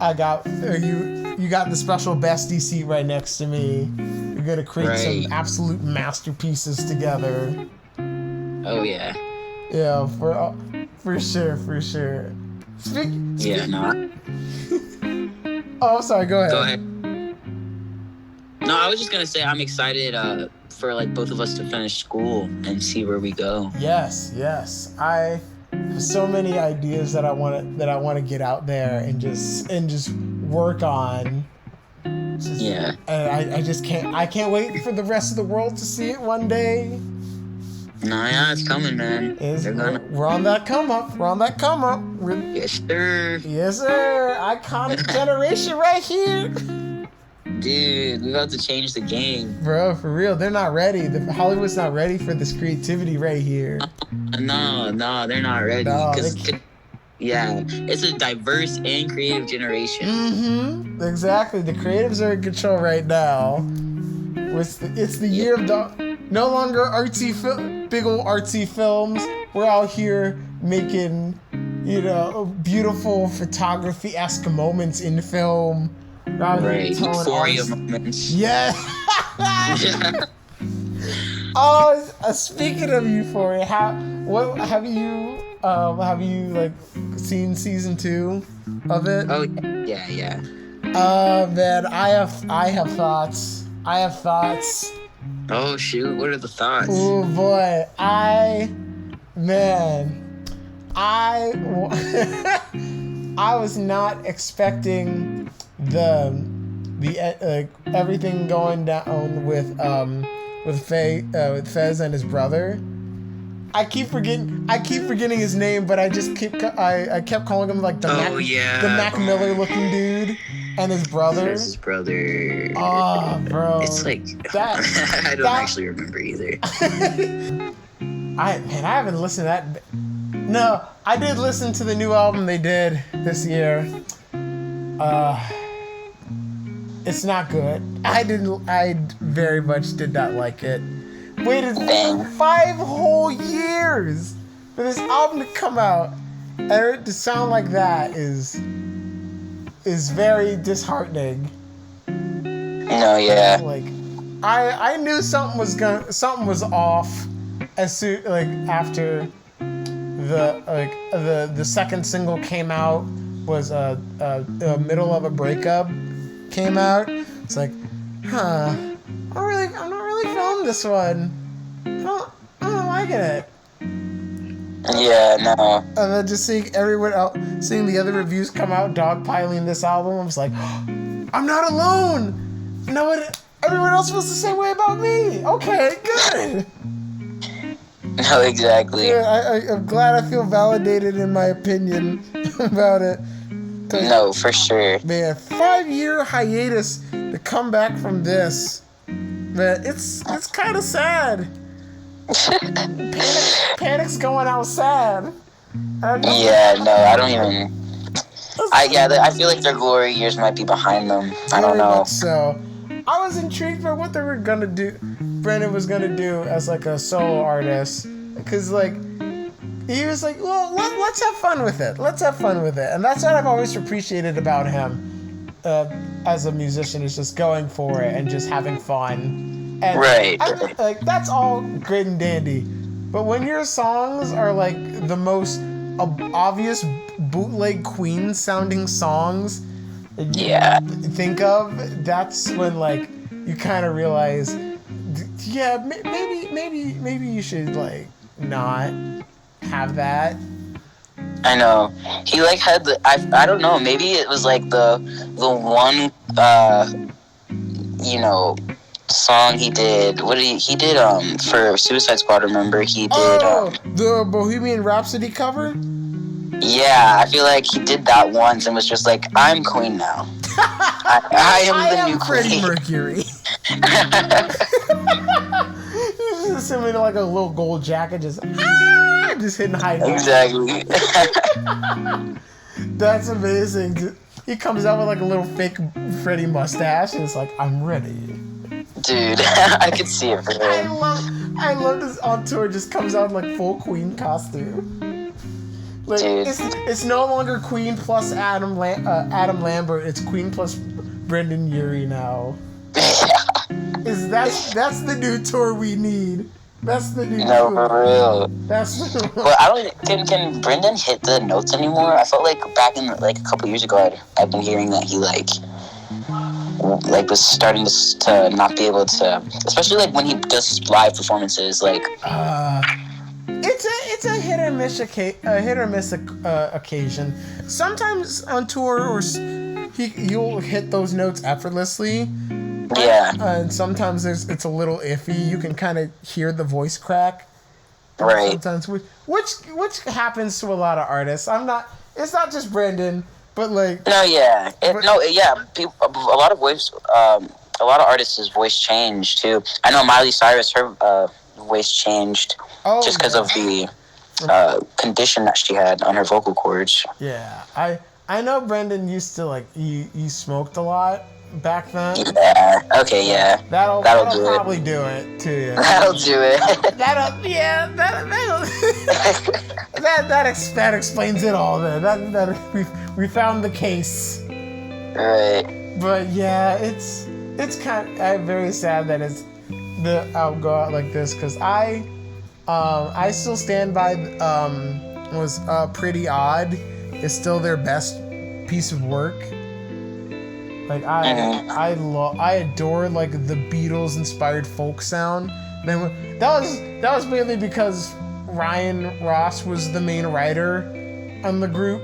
I got you got the special bestie seat right next to me. You're gonna create some absolute masterpieces together. Oh yeah. Yeah, for sure. Oh, sorry. Go ahead. No, I was just gonna say I'm excited for like both of us to finish school and see where we go. Yes. I have so many ideas that I want to get out there and just work on. And I can't wait for the rest of the world to see it one day. No, yeah, it's coming, man. We're on that come up. Yes, sir. Yes, sir. Iconic generation right here. Dude, we about to change the game. Bro, for real. They're not ready. Hollywood's not ready for this creativity right here. No, they're not ready. It's a diverse and creative generation. Mm-hmm. Exactly. The creatives are in control right now. It's the year of no longer big old artsy films. We're out here making, beautiful photography-esque moments in film. Right. Euphoria moments. Yeah. Oh, speaking of Euphoria, what have you like seen season 2 of it? Oh yeah. Man, I have thoughts. Oh shoot, what are the thoughts? Oh boy, I was not expecting the everything going down with Fez and his brother. I keep forgetting his name, but I kept calling him like the Mac Miller looking dude and his brother. His brother. Oh, bro. It's like that. I don't actually remember either. I haven't listened to that. No, I did listen to the new album they did this year. It's not good. I very much did not like it. Waited 5 whole years for this album to come out, and to sound like that is very disheartening. No, yeah. Like, I knew something was off as soon after the second single came out was the middle of a breakup came out. It's like, I'm not really feeling this one. I'm not liking it. Yeah, no. And then just seeing seeing the other reviews come out dogpiling this album, I was like, I'm not alone. Everyone else feels the same way about me. Okay, good. No, exactly. Yeah, I'm glad I feel validated in my opinion about it. No, for sure. Man, 5-year hiatus to come back from this. Man, it's kind of sad. Panic's going out sad. Yeah, no, I don't even. I feel like their glory years might be behind them. I don't Very know. much so. I was intrigued by what they were gonna do. Brendan was gonna do as like a solo artist, because like he was like, well, let's have fun with it. Let's have fun with it, and that's what I've always appreciated about him as a musician, is just going for it and just having fun. And Right. like that's all great and dandy, but when your songs are like the most obvious bootleg Queen sounding songs Yeah. think of, that's when like you kind of realize, yeah, maybe you should like not have that. I know. He like had I don't know, maybe it was like the one song he did. What did he did for Suicide Squad, remember? He did The Bohemian Rhapsody cover? yeah, I feel like he did that once and was just like, I'm Queen now. I am the new Freddie Queen. Mercury. He's just sitting in like a little gold jacket, just hitting high notes. Exactly. That's amazing. He comes out with like a little fake Freddie mustache, and it's like, I'm ready. Dude, I could see it for I him. love this on tour. Just comes out in like full Queen costume. Like Dude. it's no longer Queen plus Adam Lambert. It's Queen plus Brendan Urie now. That's the new tour we need. That's the new No, tour. for real. That's the But I don't. Can Brendan hit the notes anymore? I felt like back in like a couple years ago, I've been hearing that he like was starting to not be able to, especially like when he does live performances. Like it's a hit or miss occasion. Sometimes on tour, you'll hit those notes effortlessly. yeah, And sometimes it's a little iffy. You can kind of hear the voice crack. right. Sometimes, which happens to a lot of artists. It's not just Brendan, but like. No, yeah, People, a lot of artists' voice changed too. I know Miley Cyrus, her voice changed just because of the condition that she had on her vocal cords. Yeah, I know Brendan used to like you smoked a lot back then. Yeah. Okay. Yeah. That'll do probably it. do it to you. That'll do it. That explains it all. Then that we found the case. Right. But yeah, it's I'm very sad that I'll go out like this, because I still stand by was Pretty Odd is still their best piece of work. Like I adore like the Beatles inspired folk sound. That was mainly because Ryan Ross was the main writer on the group.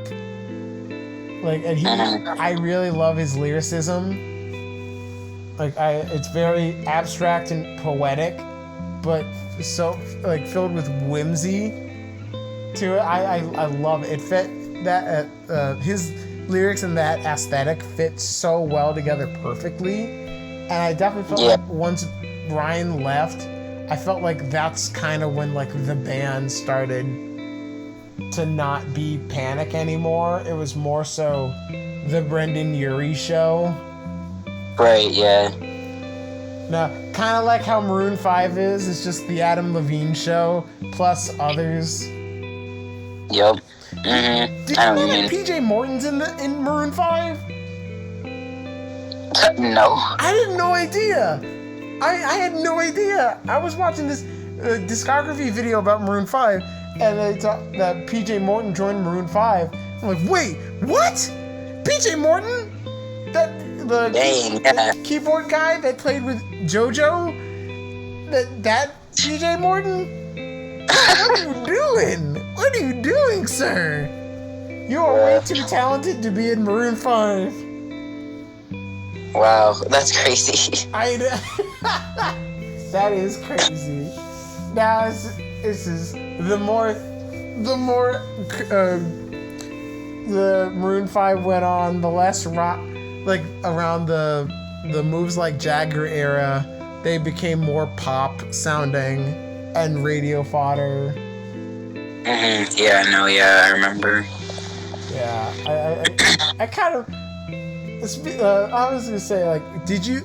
Like, and I really love his lyricism. Like it's very abstract and poetic, but so like filled with whimsy to it. I love it. It fit that his lyrics and that aesthetic fit so well together perfectly. And I definitely felt like once Ryan left, I felt like that's kind of when like the band started to not be Panic anymore. It was more so the Brendan Urie show. Right. Yeah. Now, kind of like how Maroon 5 is. It's just the Adam Levine show plus others. Yep. Mm-hmm. Did I you know know what you that PJ Morton's in Maroon 5? No. I had no idea. I had no idea. I was watching this discography video about Maroon 5, and they talked that PJ Morton joined Maroon 5. I'm like, wait, what? PJ Morton? The keyboard guy that played with JoJo? That PJ Morton? What are you doing? What are you doing, sir? You are way too talented to be in Maroon 5. Wow, that's crazy. That is crazy. Now this is the more the Maroon 5 went on, the less rock, like around the Moves Like Jagger era, they became more pop sounding and radio fodder. Mm-hmm. Yeah, no, yeah, I remember. Yeah, Yeah, I kind of. I was gonna say, like, did you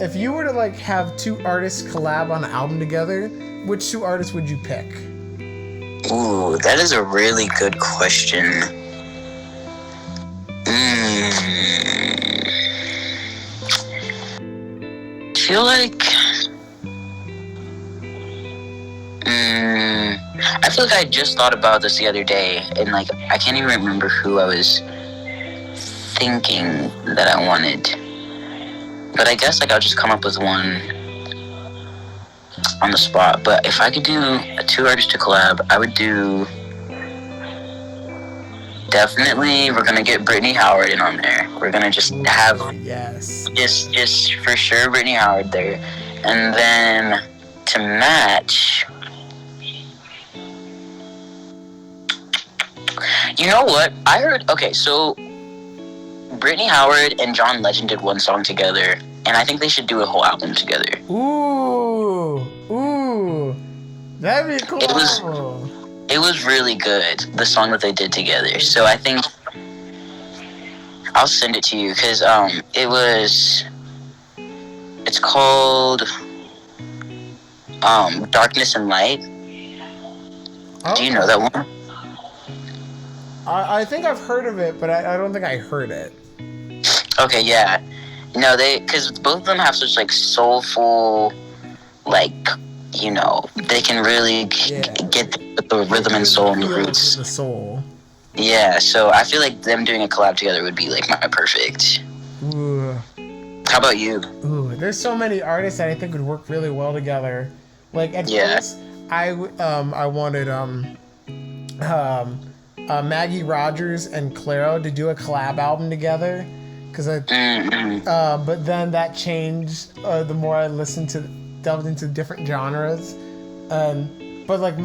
if you were to like have two artists collab on an album together, which two artists would you pick? Ooh, that is a really good question. I feel like I just thought about this the other day, and like I can't even remember who I was thinking that I wanted. But I guess like I'll just come up with one on the spot. But if I could do two artists to collab, I would do definitely. We're gonna get Brittany Howard in on there. We're gonna just have just for sure Brittany Howard there, and then to match. You know what? I heard. Okay, so Brittany Howard and John Legend did one song together, and I think they should do a whole album together. Ooh, that'd be a cool album. It was really good, the song that they did together. So I think I'll send it to you because it's called Darkness and Light. Okay. Do you know that one? I think I've heard of it, but I don't think I heard it. Okay, yeah. No, because both of them have such like soulful, like, you know, they can really get the rhythm and soul and the roots. The soul. Yeah, so I feel like them doing a collab together would be like my perfect. Ooh. How about you? Ooh, there's so many artists that I think would work really well together. Like at first, I wanted Maggie Rogers and Clairo to do a collab album together, but then that changed the more I delved into different genres, but like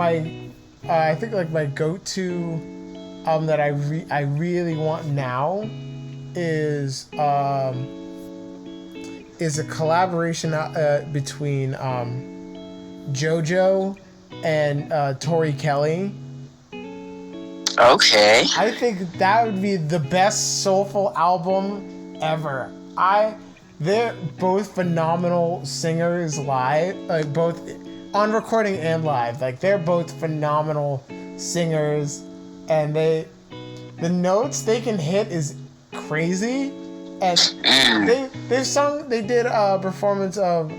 I think like my go-to album that I really want now is a collaboration between JoJo and Tori Kelly. Okay. I think that would be the best soulful album ever. They're both phenomenal singers live, like both on recording and live. Like they're both phenomenal singers, and the notes they can hit is crazy. And they did a performance of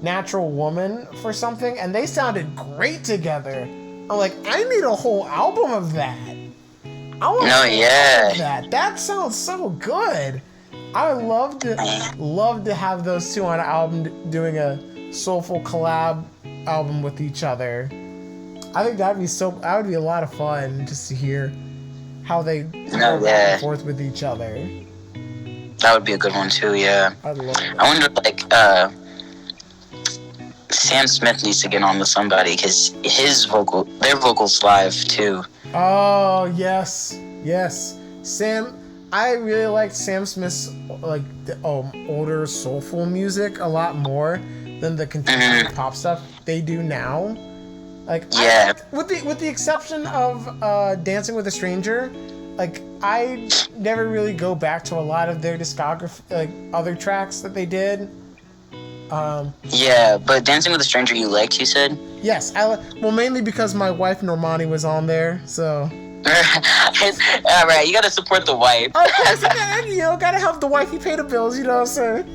Natural Woman for something, and they sounded great together. I'm like, I need a whole album of that. I want that. That sounds so good. I would love to have those two on an album doing a soulful collab album with each other. I think that would be a lot of fun just to hear how they go back and forth with each other. That would be a good one too, yeah. I'd love that. I wonder like Sam Smith needs to get on with somebody because their vocals live too. Oh yes. Sam, I really liked Sam Smith's like older soulful music a lot more than the contemporary pop stuff they do now. Like with the exception of Dancing with a Stranger, like I never really go back to a lot of their discography, like other tracks that they did. But Dancing with a Stranger you liked, you said? Yes, mainly because my wife Normani was on there, so. All right, you gotta support the wife. Of course, gotta help the wifey pay the bills, you know what I'm saying?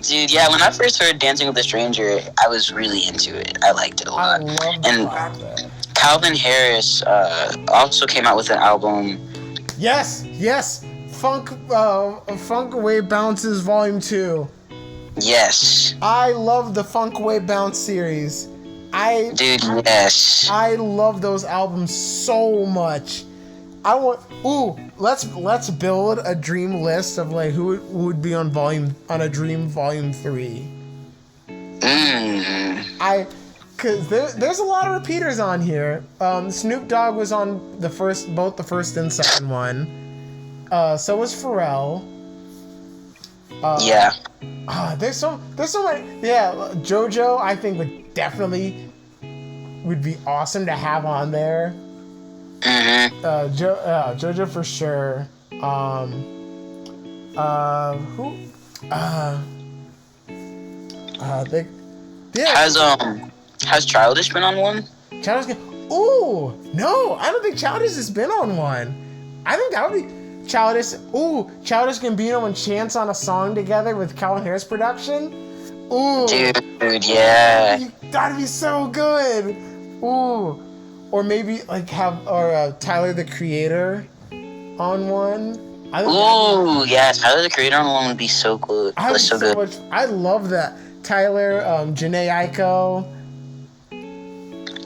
Dude, yeah, when I first heard Dancing with a Stranger, I was really into it. I liked it a lot. I love that. Calvin Harris also came out with an album. Yes, Funk Wave Bounces Volume 2. Yes. I love the Funk Wave Bounce series. Yes. I love those albums so much. Let's build a dream list of like who would be on a Dream Volume 3. Cause there's a lot of repeaters on here. Snoop Dogg was on both the first and second one. So was Pharrell. There's so many. Yeah, JoJo I think would be awesome to have on there. JoJo for sure. Who? They. Yeah. Has Childish been on one? Childish. Ooh, no, I don't think Childish has been on one. I think that would be Childish. Ooh, Childish Gambino and Chance on a song together with Calvin Harris production. Ooh, dude, yeah. That'd be so good. Ooh, or maybe like have Tyler the Creator on one. Ooh, yeah, Tyler the Creator on one would be so good. That's so good. Much, I love that. Tyler, Janae Aiko.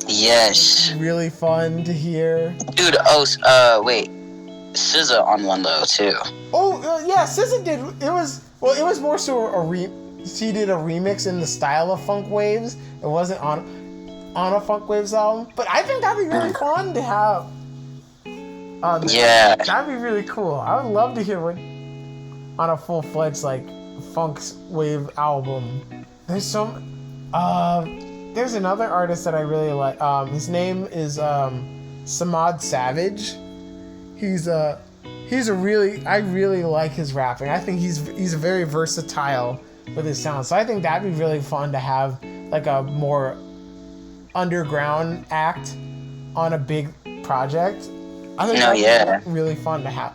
Yes. Really fun to hear. Dude, wait. SZA on one though too. Oh, yeah, SZA did. It was more so she did a remix in the style of Funk Waves. It wasn't on a Funk Waves album, but I think that'd be really fun to have. Yeah. That'd be really cool. I would love to hear what on a full-fledged like Funk Wave album. There's another artist that I really like. His name is Samad Savage. I really like his rapping. I think he's very versatile with his sound. So I think that'd be really fun to have like a more underground act on a big project. I think that'd be really fun to have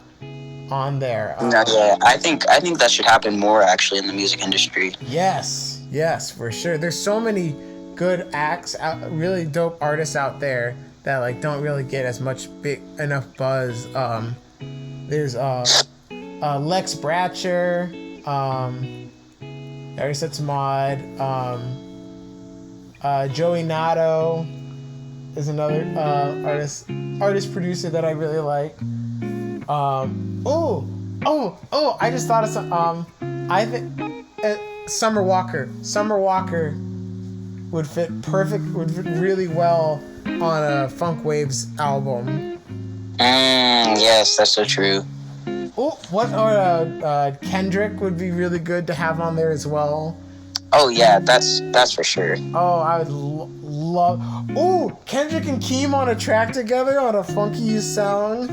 on there. I think that should happen more actually in the music industry. Yes, for sure. There's so many good acts, really dope artists out there that like don't really get as much enough buzz. There's Lex Bratcher. I already said Samad. Joey Nato is another artist producer that I really like. I just thought of some. I think Summer Walker. Summer Walker would fit really well on a Funk Waves album. Yes, that's so true. Oh, Kendrick would be really good to have on there as well. Oh yeah, that's for sure. Oh, I would love. Oh, Kendrick and Keem on a track together on a funky song.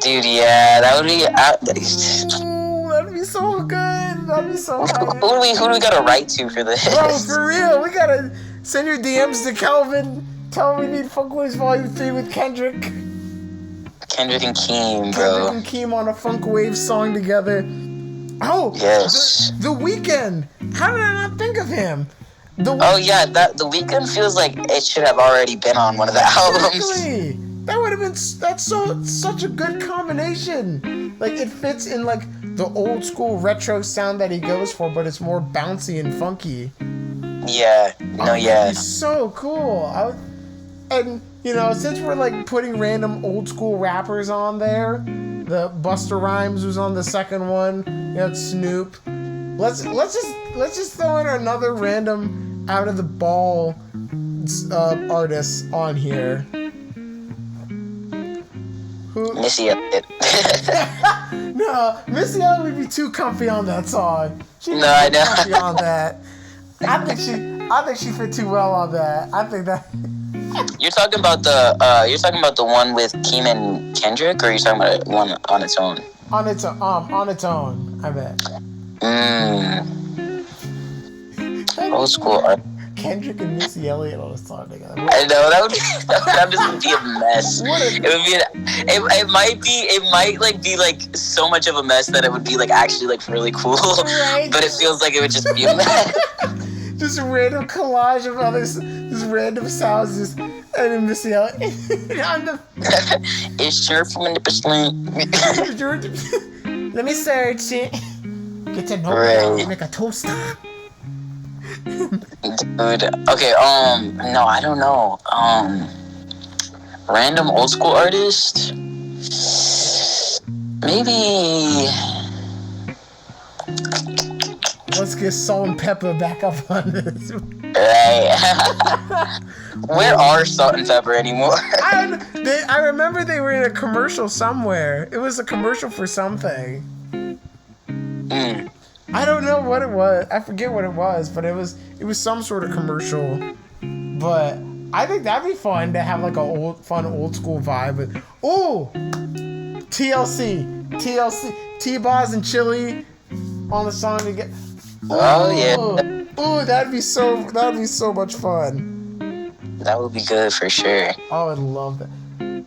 Dude, yeah, that would be. That'd be so good. That'd be so. Who do we gotta write to for this? Bro, for real, we gotta send your DMs to Calvin. Tell him we need Funk Waves Volume 3 with Kendrick. Kendrick and Keem, bro. Kendrick and Keem on a Funk Waves song together. Oh, yes. The Weeknd. How did I not think of him? The Weeknd feels like it should have already been on one of the albums. Exactly. That would have been. That's such a good combination. Like it fits in like the old school retro sound that he goes for, but it's more bouncy and funky. Yeah. It's so cool. And since we're like putting random old school rappers on there, the Busta Rhymes was on the second one. It's Snoop. Let's just throw in another random out of the ball artists on here. Missy Elliott. No, Missy Elliott would be too comfy on that song. I know. Comfy on that. I think she fit too well on that. I think that. You're talking about the one with Keem and Kendrick, or are you talking about one on its own? On its own, I bet. Old school art. Kendrick and Missy Elliott on a song together. I know that would just be a mess. It might be like so much of a mess that it would be like actually like really cool. Right. But it feels like it would just be a mess. Just a random collage of others, just random sounds, and then Missy Elliott on the. It's sure from the percent. Let me search it. Get to know right. Make a toaster. Dude, okay, no, I don't know. Random old school artist? Maybe. Let's get Salt and Pepper back up on this. Right. Where are Salt and Pepper anymore? I remember they were in a commercial somewhere. It was a commercial for something. I don't know what it was. I forget what it was, but it was some sort of commercial. But I think that'd be fun to have like a fun old school vibe. But ooh, TLC, T-Boz and Chili on the song together. Oh yeah. Ooh, that'd be so much fun. That would be good for sure. Oh, I would love that.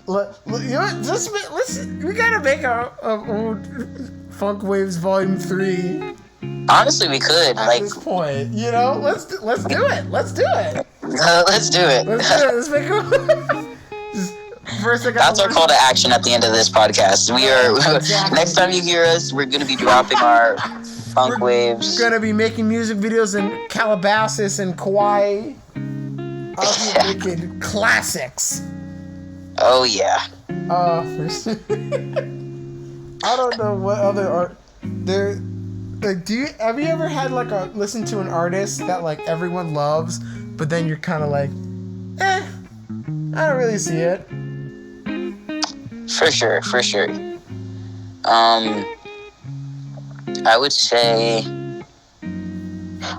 Look, you know what? We gotta make a old Funk Waves Volume 3. Honestly, we could. At this point, you know, let's do it. Let's do it. Let's do it. Let's make a. First, That's our call to action at the end of this podcast. We are exactly. Next time you hear us, we're gonna be dropping our Funk Waves. We're gonna be making music videos in Calabasas and Kauai. I'll be making classics. Oh yeah. First, I don't know what other art there. Like, have you ever had like listen to an artist that like everyone loves, but then you're kind of like, I don't really see it. For sure. I would say,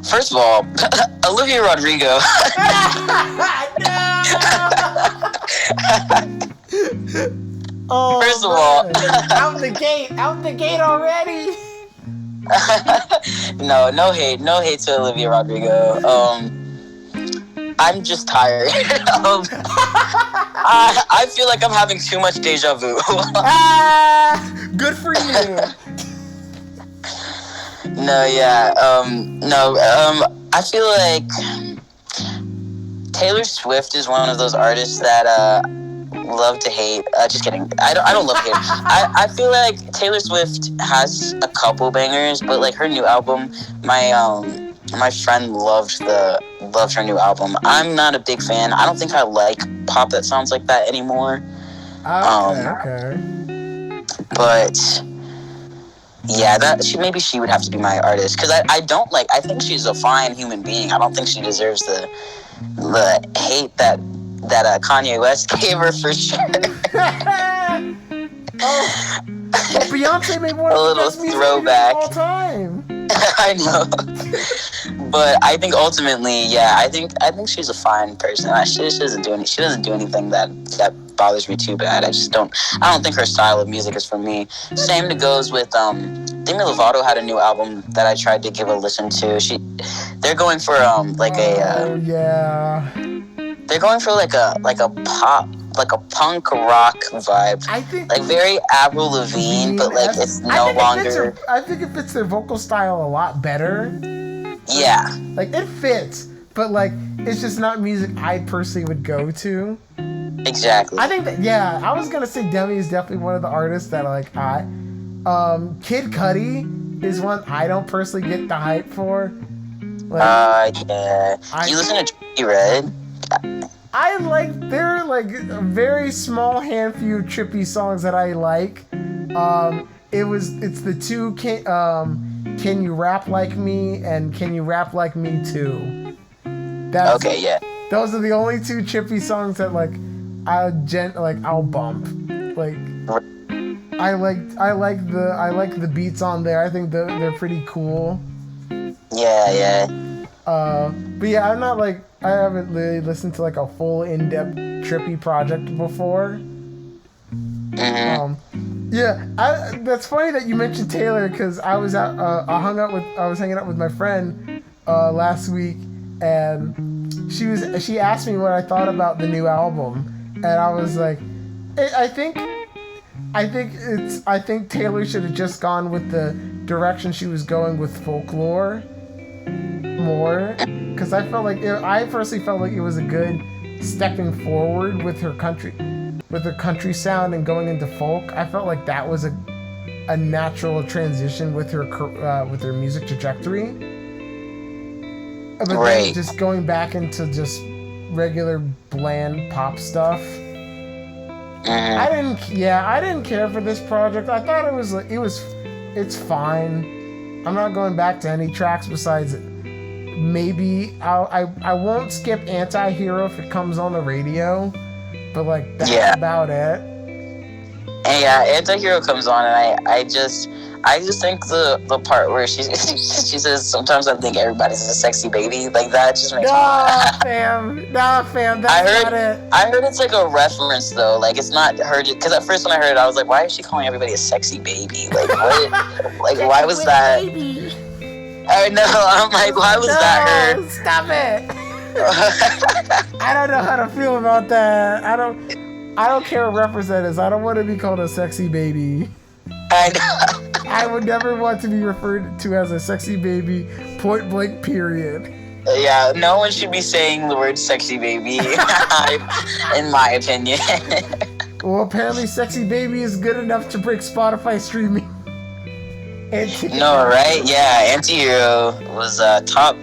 first of all, Olivia Rodrigo. Oh, first of all, out the gate already. No hate to Olivia Rodrigo. I'm just tired. I feel like I'm having too much deja vu. Good for you. I feel like Taylor Swift is one of those artists that love to hate. Just kidding. I don't love to hate. I feel like Taylor Swift has a couple bangers, but like her new album, my friend loved her new album. I'm not a big fan. I don't think I like pop that sounds like that anymore. Okay. But yeah, maybe she would have to be my artist, because I think she's a fine human being. I don't think she deserves the hate that Kanye West gave her, for sure. Well, Beyonce made one of the best music throwback of all time. I know, but I think ultimately, I think she's a fine person. She doesn't do anything that bothers me too bad. I don't think her style of music is for me. Same goes with Demi Lovato had a new album that I tried to give a listen to. They're going for they're going for like a pop, like a punk rock vibe. I think like very Avril Lavigne, but like it's no longer. I think it fits their vocal style a lot better. Yeah. Like it fits, but like it's just not music I personally would go to. Exactly. I think that I was gonna say Demi is definitely one of the artists that like Kid Cudi is one I don't personally get the hype for. Like, you listen to Trippie Redd? There are like a very small handful of Trippie songs that I like. It's the two Can You Rap Like Me and Can You Rap Like Me Too. Those are the only two Trippie songs that like I'll bump. Like I like the beats on there. I think they're pretty cool. Yeah. But yeah, I haven't really listened to like a full in-depth Trippie project before. Mm-hmm. That's funny that you mentioned Taylor, because I was hanging out with my friend last week, and she asked me what I thought about the new album, and I was like, I think Taylor should have just gone with the direction she was going with Folklore more, because I personally felt like it was a good stepping forward with her country sound and going into folk. I felt like that was a natural transition with her music trajectory. But then just going back into just regular bland pop stuff. I didn't care for this project. I thought it's fine. I'm not going back to any tracks besides maybe I won't skip Anti-Hero if it comes on the radio, but like that's about it. And yeah, anti-hero comes on, and I just think the part where she says, sometimes I think everybody's a sexy baby, like that just makes me laugh. Nah, fam, that's not it. I heard it's like a reference though, like it's not her, because at first when I heard it, I was like, why is she calling everybody a sexy baby? Like what? Like why was that? Baby. I know. I'm like, why was that her? Stop it. I don't know how to feel about that. I don't care what reference that is. I don't want to be called a sexy baby. I know. I would never want to be referred to as a sexy baby, point blank, period. Yeah, no one should be saying the word sexy baby, in my opinion. Well, apparently sexy baby is good enough to break Spotify streaming. No, right? Yeah, Anti-Hero was top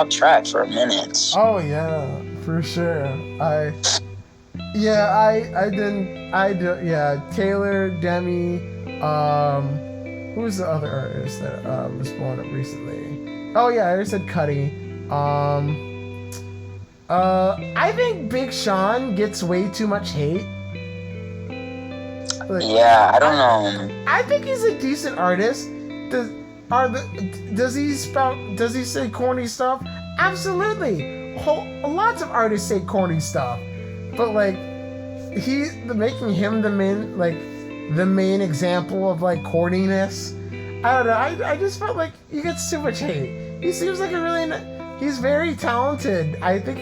track for a minute. Oh yeah, for sure. Taylor, Demi, who's the other artist that was blown up recently? Oh yeah, I already said Cuddy. I think Big Sean gets way too much hate. Like, yeah, I don't know. I think he's a decent artist. Does he say corny stuff? Absolutely. Lots of artists say corny stuff, but like making him the main example of like corniness. I don't know. I just felt like he gets too much hate. He seems like he's very talented. I think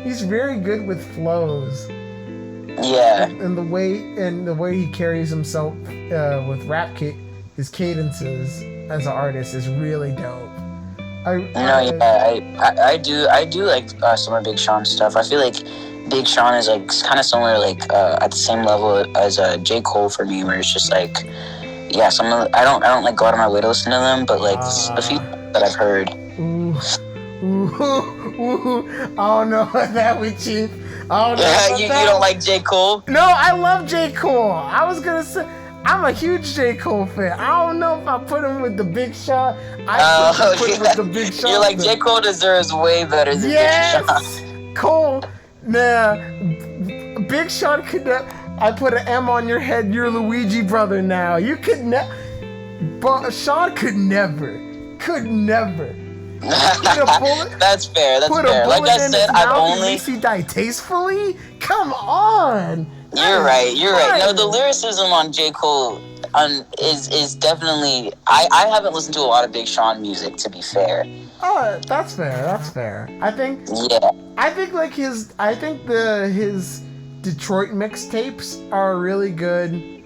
he's very good with flows. Yeah. And the way he carries himself with his cadences as an artist is really dope. I do like some of Big Sean's stuff. I feel like Big Sean is like kind of similar, like at the same level as J. Cole for me, where it's just like, yeah, I don't like go out of my way to listen to them, but like a few that I've heard. Ooh, I don't know about that with you. I don't know you don't like J. Cole? No, I love J. Cole. I was gonna say I'm a huge J. Cole fan. I don't know if I put him with the Big Shot. I put him with the Big Shot. You're like, J. Cole deserves way better than Big Shot. Cole, nah. Big Shot could I put an M on your head. You're Luigi brother now. You could never. But Sean could never. That's fair. Like I said, I've only. He died tastefully. Come on. You're right. No, the lyricism on J. Cole is definitely. I haven't listened to a lot of Big Sean music, to be fair. Oh, that's fair. I think. Yeah. I think like his Detroit mixtapes are a really good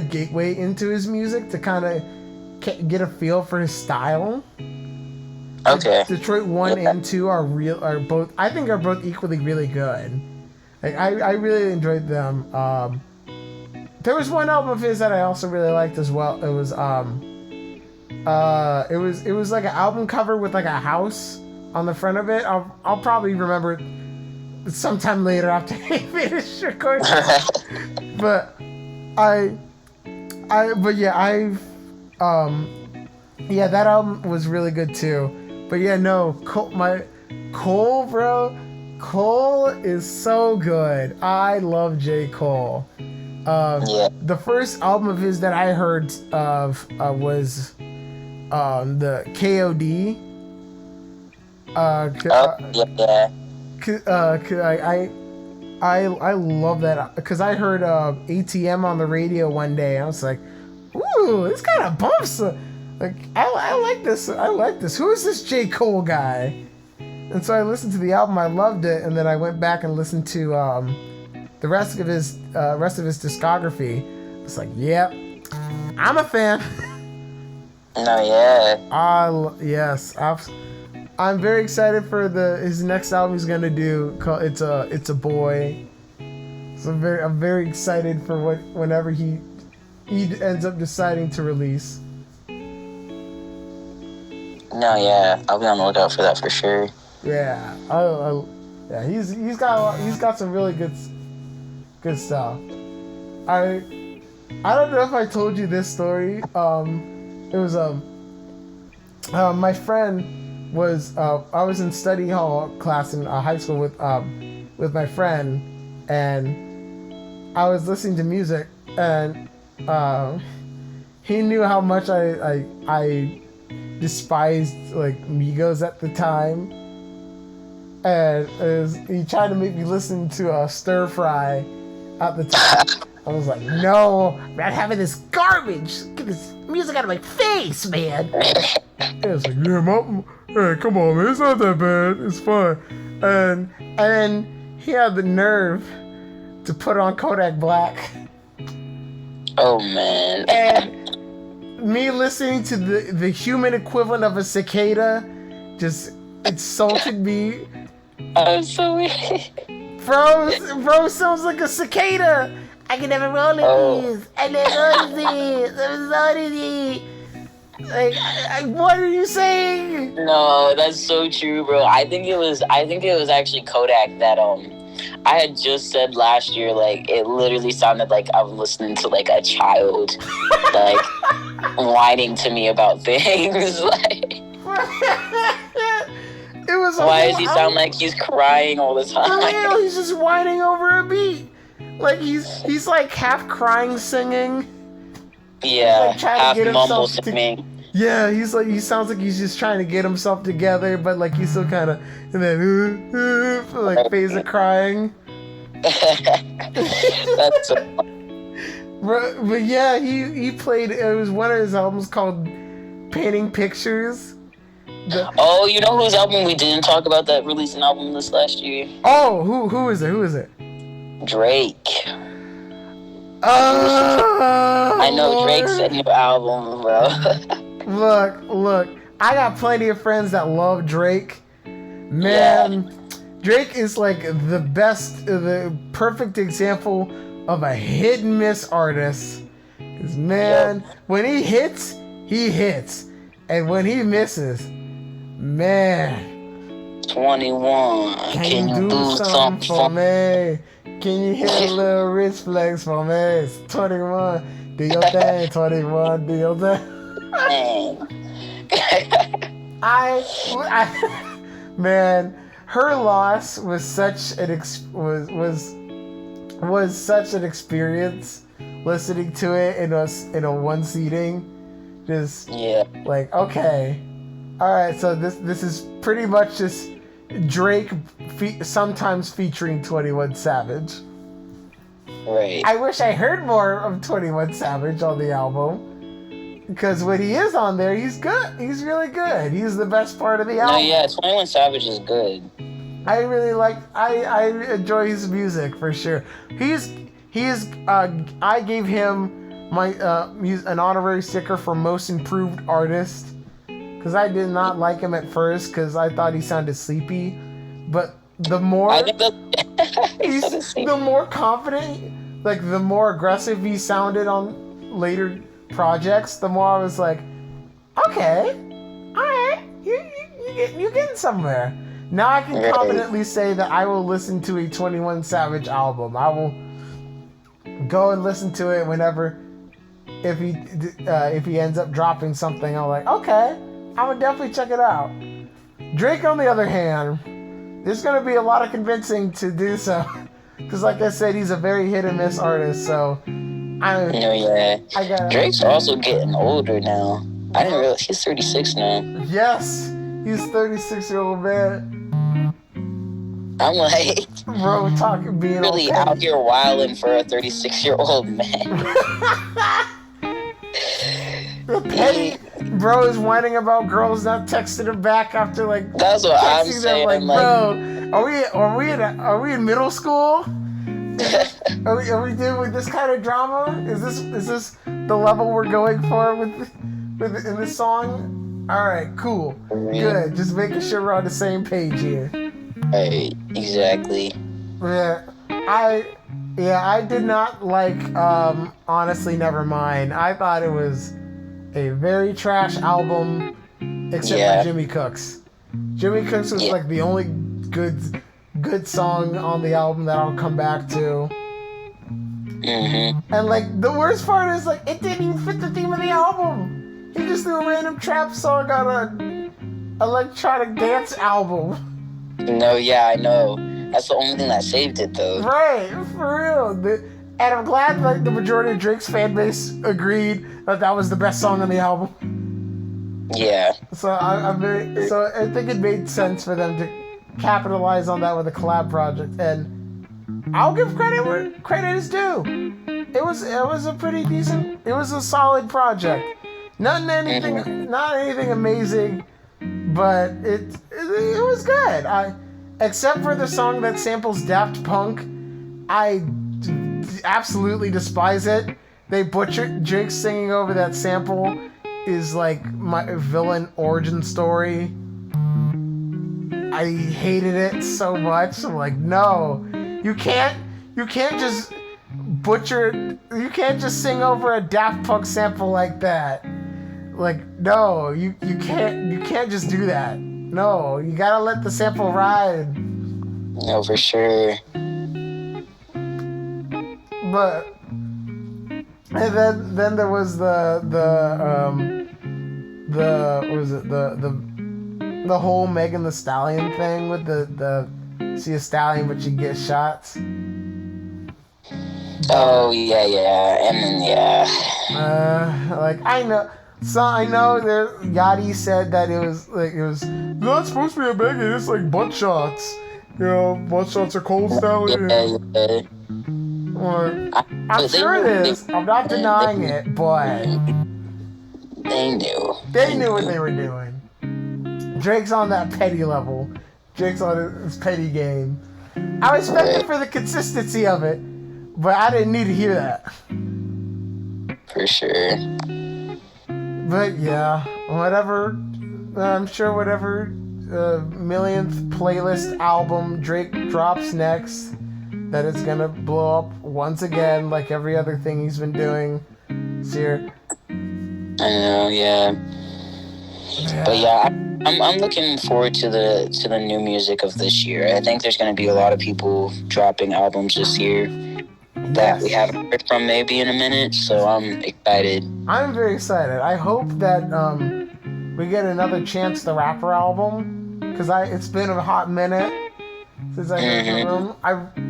gateway into his music to kind of get a feel for his style. Okay. Detroit 1 and 2 are both equally really good. Like I really enjoyed them. There was one album of his that I also really liked as well. It was like an album cover with like a house on the front of it. I'll probably remember it sometime later after I finish recording. But that album was really good too. But yeah, no, Cole, bro. Cole is so good. I love J. Cole. The first album of his that I heard of was the KOD. I love that because I heard ATM on the radio one day. I was like, ooh, this kind of bumps. Like I like this. Who is this J. Cole guy? And so I listened to the album. I loved it, and then I went back and listened to the rest of his discography. It's like, yep, I'm a fan. No, yeah. Yes, I'm very excited for his next album he's gonna do. Called It's a Boy. So I'm very excited for whenever he ends up deciding to release. No, yeah, I'll be on the lookout for that for sure. Yeah, he's got some really good stuff. I don't know if I told you this story. It was my friend was I was in study hall class in high school with my friend, and I was listening to music and he knew how much I despised like Migos at the time, and he tried to make me listen to Stir Fry at the time. I was like, no, I'm not having this garbage. Get this music out of my face, man. It was like, hey, come on, man, it's not that bad, it's fine. And then he had the nerve to put on Kodak Black. Oh man. And me listening to the human equivalent of a cicada just insulted me. I'm so weird. Bro sounds like a cicada. I can never roll in these. I never roll in these. I'm sorry. Like, what are you saying? No, that's so true, bro. I think it was actually Kodak that I had just said last year, like, it literally sounded like I was listening to like a child, like whining to me about things. Like, it was. Why does he sound like he's crying all the time? For real, he's just whining over a beat. Like he's like half crying, singing. Yeah, like half mumble singing. Yeah, he sounds like he's just trying to get himself together, but like he's still kind of in that like phase of crying. That's so funny. But yeah, he played. It was one of his albums called Painting Pictures. Oh, you know whose album we didn't talk about that released an album this last year? Oh, who is it? Who is it? Drake. I know Drake's a new album, bro. Look, I got plenty of friends that love Drake. Man, yeah. Drake is like the perfect example of a hit and miss artist. 'Cause man, when he hits, and when he misses, man. 21. Can you do something for me? Can you hit a little wrist flex for me? It's 21. Do your thing, 21. Do your thing. Man, her loss was such an was such an experience. Listening to it in a one seating, just like, okay, all right. So this is pretty much just Drake sometimes featuring 21 Savage. Right. I wish I heard more of 21 Savage on the album, because when he is on there, he's good. He's really good. He's the best part of the album. No, yeah, 21 Savage is good. I really like. I enjoy his music for sure. I gave him my an honorary sticker for most improved artist. Because I did not like him at first, because I thought he sounded sleepy. But the more the more confident, like the more aggressive he sounded on later projects, the more I was like, okay, all right, you're getting somewhere. Now I can confidently say that I will listen to a 21 Savage album. I will go and listen to it whenever, if he ends up dropping something. I'm like, okay, I would definitely check it out. Drake, on the other hand, there's going to be a lot of convincing to do so. Because like I said, he's a very hit and miss artist, so... Drake's also getting older now. I didn't realize he's 36 now. Yes, he's 36-year-old man. I'm like... Bro, being really okay. Out here wilding for a 36-year-old man. Petty bro is whining about girls not texting him back after like. That's what I'm saying. Them, like, bro, are we in middle school? Are we doing with this kind of drama? Is this the level we're going for with in this song? All right, cool, good. Just making sure we're on the same page here. Right, exactly. Yeah, I did not like. Honestly, never mind. I thought it was a very trash album, except for Jimmy Cooks. Jimmy Cooks was like the only good song on the album that I'll come back to. Mm-hmm. And like the worst part is like it didn't even fit the theme of the album. He just threw a random trap song on an electronic dance album. No, yeah, I know. That's the only thing that saved it, though. Right, for real. And I'm glad like the majority of Drake's fan base agreed that was the best song on the album. Yeah. So I think it made sense for them to capitalize on that with a collab project, and I'll give credit where credit is due. It was a pretty decent. It was a solid project. Not anything amazing, but it was good. Except for the song that samples Daft Punk, I absolutely despise it. They butchered Drake singing over that sample is like my villain origin story. I hated it so much. I'm like, no, you can't just butcher it. You can't just sing over a Daft Punk sample like that. Like, no, you can't just do that. No, you gotta let the sample ride. No, for sure. But and then there was the whole Megan Thee Stallion thing with the see a stallion but you get shots. Oh yeah, and then yeah. Like I know there Yachty said that it was not supposed to be a Megan, it's like butt shots. You know, butt shots are cold stallion. Yeah. I'm sure it is. I'm not denying it, but they knew. They knew what they were doing. Drake's on that petty level. Drake's on his petty game. I respect it for the consistency of it, but I didn't need to hear that. For sure. But yeah, whatever. I'm sure whatever millionth playlist album Drake drops next, that it's gonna blow up once again, like every other thing he's been doing this year. I know, yeah. But yeah, I'm looking forward to the new music of this year. I think there's gonna be a lot of people dropping albums this year that we haven't heard from maybe in a minute. So I'm excited. I'm very excited. I hope that we get another Chance the Rapper album, because it's been a hot minute since I heard from him.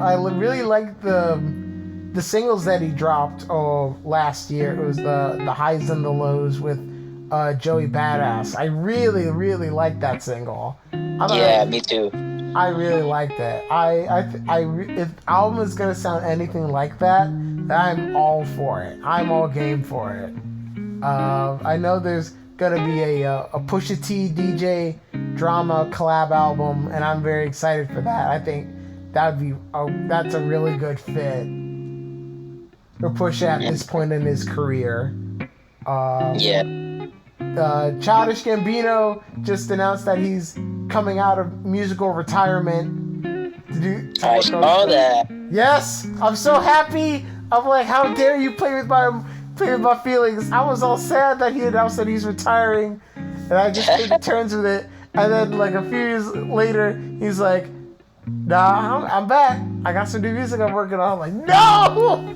I really liked the singles that he dropped last year. It was the highs and the lows with Joey Badass. I really, really liked that single. Me too. I really liked it. If album is gonna sound anything like that, I'm all for it. I'm all game for it. I know there's gonna be a Pusha T DJ drama collab album, and I'm very excited for that. I think that's a really good fit for Pusha at this point in his career. Childish Gambino just announced that he's coming out of musical retirement. I saw that. Yes, I'm so happy. I'm like, how dare you play with my feelings? I was all sad that he announced that he's retiring, and I just came to terms with it. And then, like a few years later, he's like, "Nah, I'm back. I got some new music I'm working on." I'm like, no!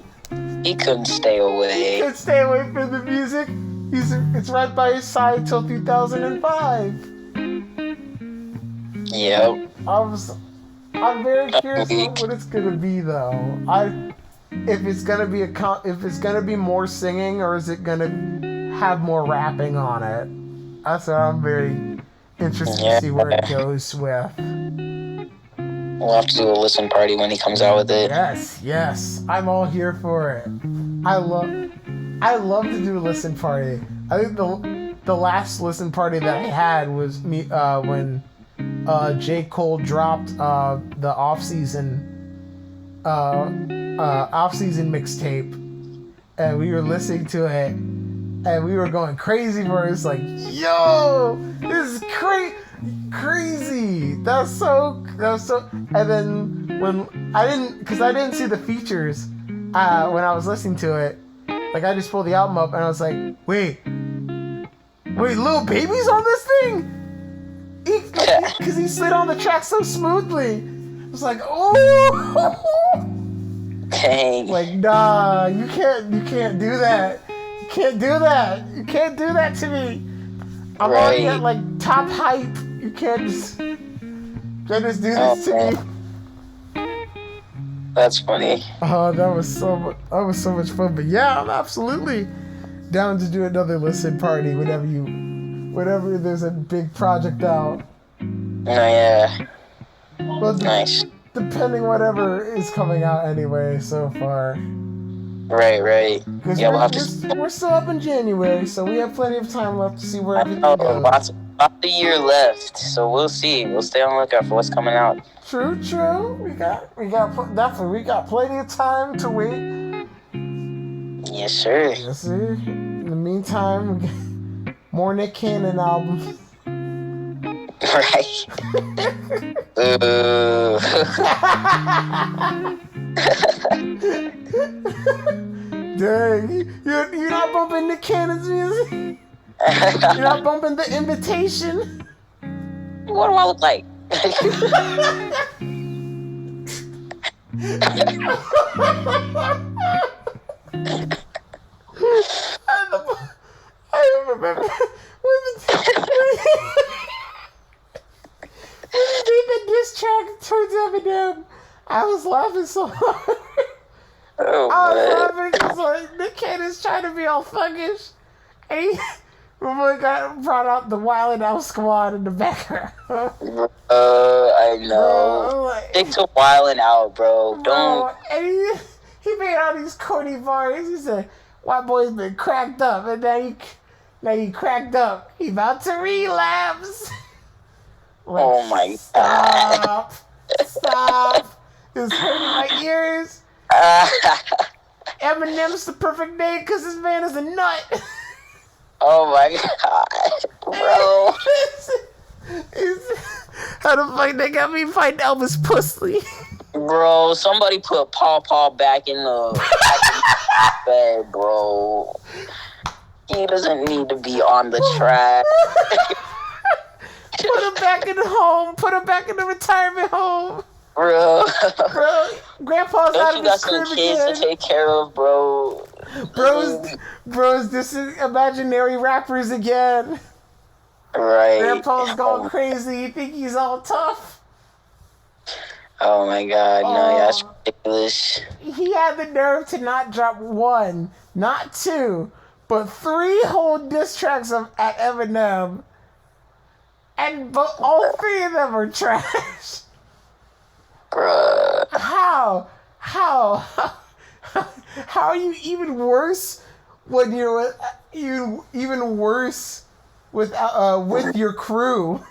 He couldn't stay away. He couldn't stay away from the music. It's right by his side till 2005. Yep. I'm very curious what it's gonna be though. If it's gonna be more singing, or is it gonna have more rapping on it? That's what I'm very interested to see where it goes with. We'll have to do a listen party when he comes out with it. Yes, I'm all here for it. I love to do a listen party. I think the last listen party that I had was me when J. Cole dropped the off-season mixtape, and we were listening to it, and we were going crazy for it. It's like, yo, this is crazy. That was so. And then when I didn't see the features when I was listening to it, like I just pulled the album up and I was like, wait, Lil Baby's on this thing? Because he slid on the track so smoothly. I was like, oh. Dang. Like, nah, you can't do that. You can't do that. You can't do that to me. I'm already at like top hype. You can't just do this to me. That's funny. Oh, that was so much fun. But yeah, I'm absolutely down to do another listen party whenever there's a big project out. Oh, yeah. Well, Nice. depending whatever is coming out anyway so far. Right. Because Yeah, we'll have to. we're still up in January, so we have plenty of time left to see where I everything know, goes. lots of year left, so we'll see. We'll stay on the lookout for what's coming out. True. We got definitely we got plenty of time to wait. Yes, sir. Yes, sir. In the meantime, we got more Nick Cannon albums. Right. Ooh. Dang, you're not bumping Nick Cannon's music. You're not bumping The Invitation. What do I look like? I remember when they did the diss track towards Eminem. I was laughing so hard. Oh, I was man. laughing because like Nick Cannon's trying to be all thuggish, and he brought out the Wild 'N Out Squad in the background. I know. Bro, like, Stick to Wild 'N Out, bro. Don't. And he made all these corny bars. He said, "White boy's been cracked up, and now he cracked up. He about to relapse." Like, Oh my god. Stop! It's hurting my ears. Eminem's the perfect name because this man is a nut. Oh my god, bro. How the fuck they got me fighting Elvis Pusley? Bro, somebody put Paw back in the bed, bro. He doesn't need to be on the track. Put him back in the home. Put him back in the retirement home. Bro. Bro, Grandpa's Don't out you of got his some crib kids again. to take care of, bro? Bros, this is imaginary rappers again. Right. Grandpa's going crazy. You think he's all tough? Oh my god, no, yeah, that's ridiculous. He had the nerve to not drop one, not two, but 3 whole diss tracks at Eminem. But all 3 of them are trash. Bruh. How are you even worse when you're even worse with your crew?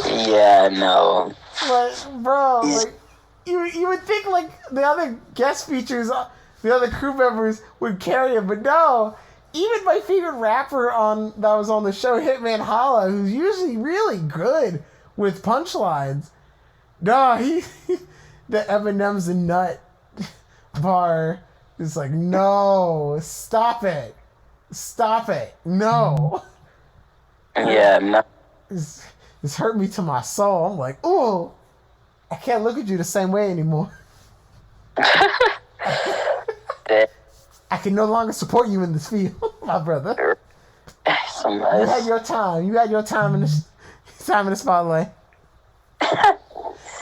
Yeah, no. Like, bro, like you would think like the other guest features, the other crew members would carry it, but no. Even my favorite rapper that was on the show, Hitman Holla, who's usually really good with punchlines. No, the Eminem's a nut bar is like, no, stop it, no. Yeah, no. It's hurt me to my soul. I'm like, ooh, I can't look at you the same way anymore. I can no longer support you in this field, my brother. You had your time. You had your time in the spotlight.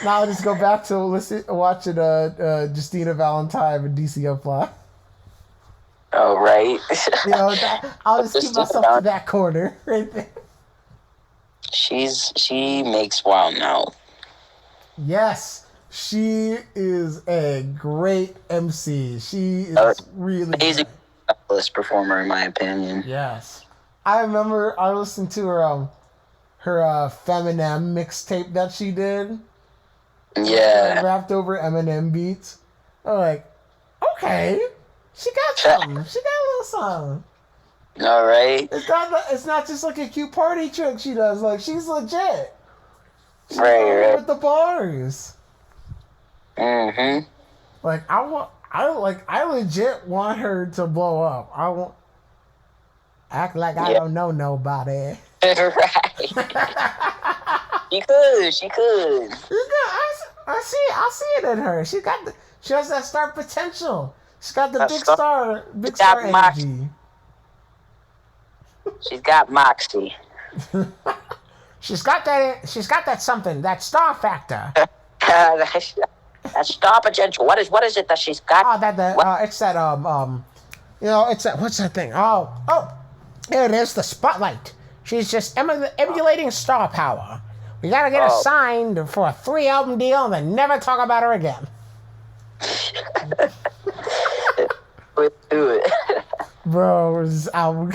Now I'll just go back to watching Justina Valentine and DC Apply. Oh, right. You know, I'll just keep myself to that corner right there. She makes Wild 'N Out. Yes, she is a great MC. She is really amazing performer, in my opinion. Yes, I remember I listened to her Feminem mixtape that she did. Yeah. Rapped over Eminem beats. I'm like, okay, she got something. She got a little something. All right. It's not just like a cute party trick she does. Like, she's legit. She's Right. with the bars. Mm-hmm. Like, I legit want her to blow up. I want act like I don't know nobody. Right. She could. I see it in her. She has that star potential. She's got the big star energy. She's got moxie. She's got that something, that star factor. Stop it, Jen. What is it that she's got? Oh, it's that it's that, what's that thing? Oh, there it is, the spotlight. She's just emulating star power. We gotta get her signed for a 3-album deal and then never talk about her again. Let's do it. Bro, this album.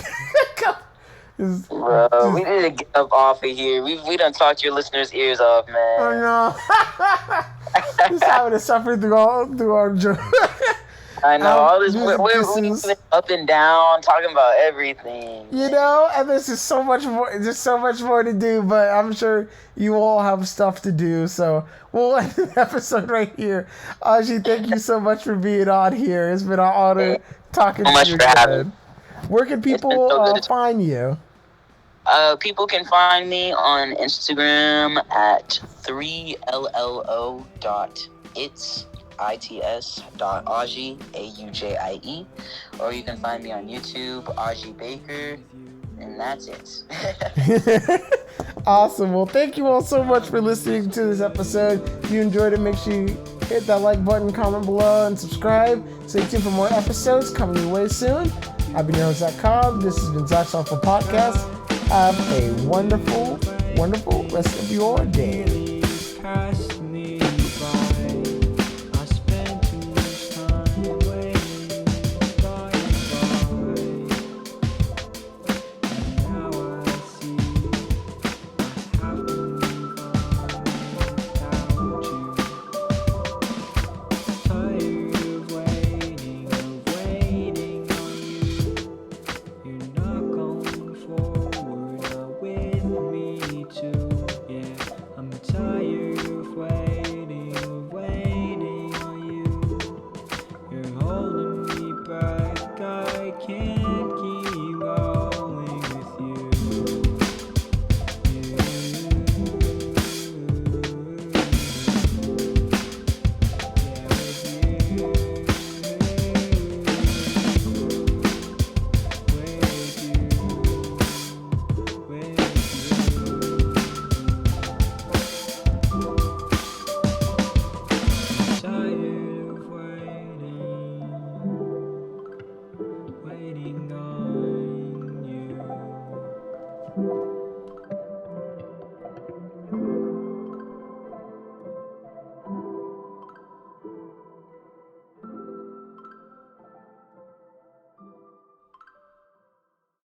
Bro, we need to get up off of here. We done talked your listeners' ears off, man. Oh no. Just having to suffer through our journey. I know, all this, we're up and down, talking about everything. You know, and there's just so much more to do, but I'm sure you all have stuff to do, so we'll end the episode right here. Aujie, thank you so much for being on here. It's been an honor talking to you again. Where can people find you? People can find me on Instagram at 3LLO.its.Aujie, Aujie, or you can find me on YouTube, Aujie Baker, and that's it. Awesome. Well, thank you all so much for listening to this episode. If you enjoyed it, make sure you hit that like button, comment below, and subscribe. Stay tuned for more episodes coming your way soon. I've been your host, Zach Cobb. This has been Zach's Art-Ful Podcast. Have a wonderful, wonderful rest of your day.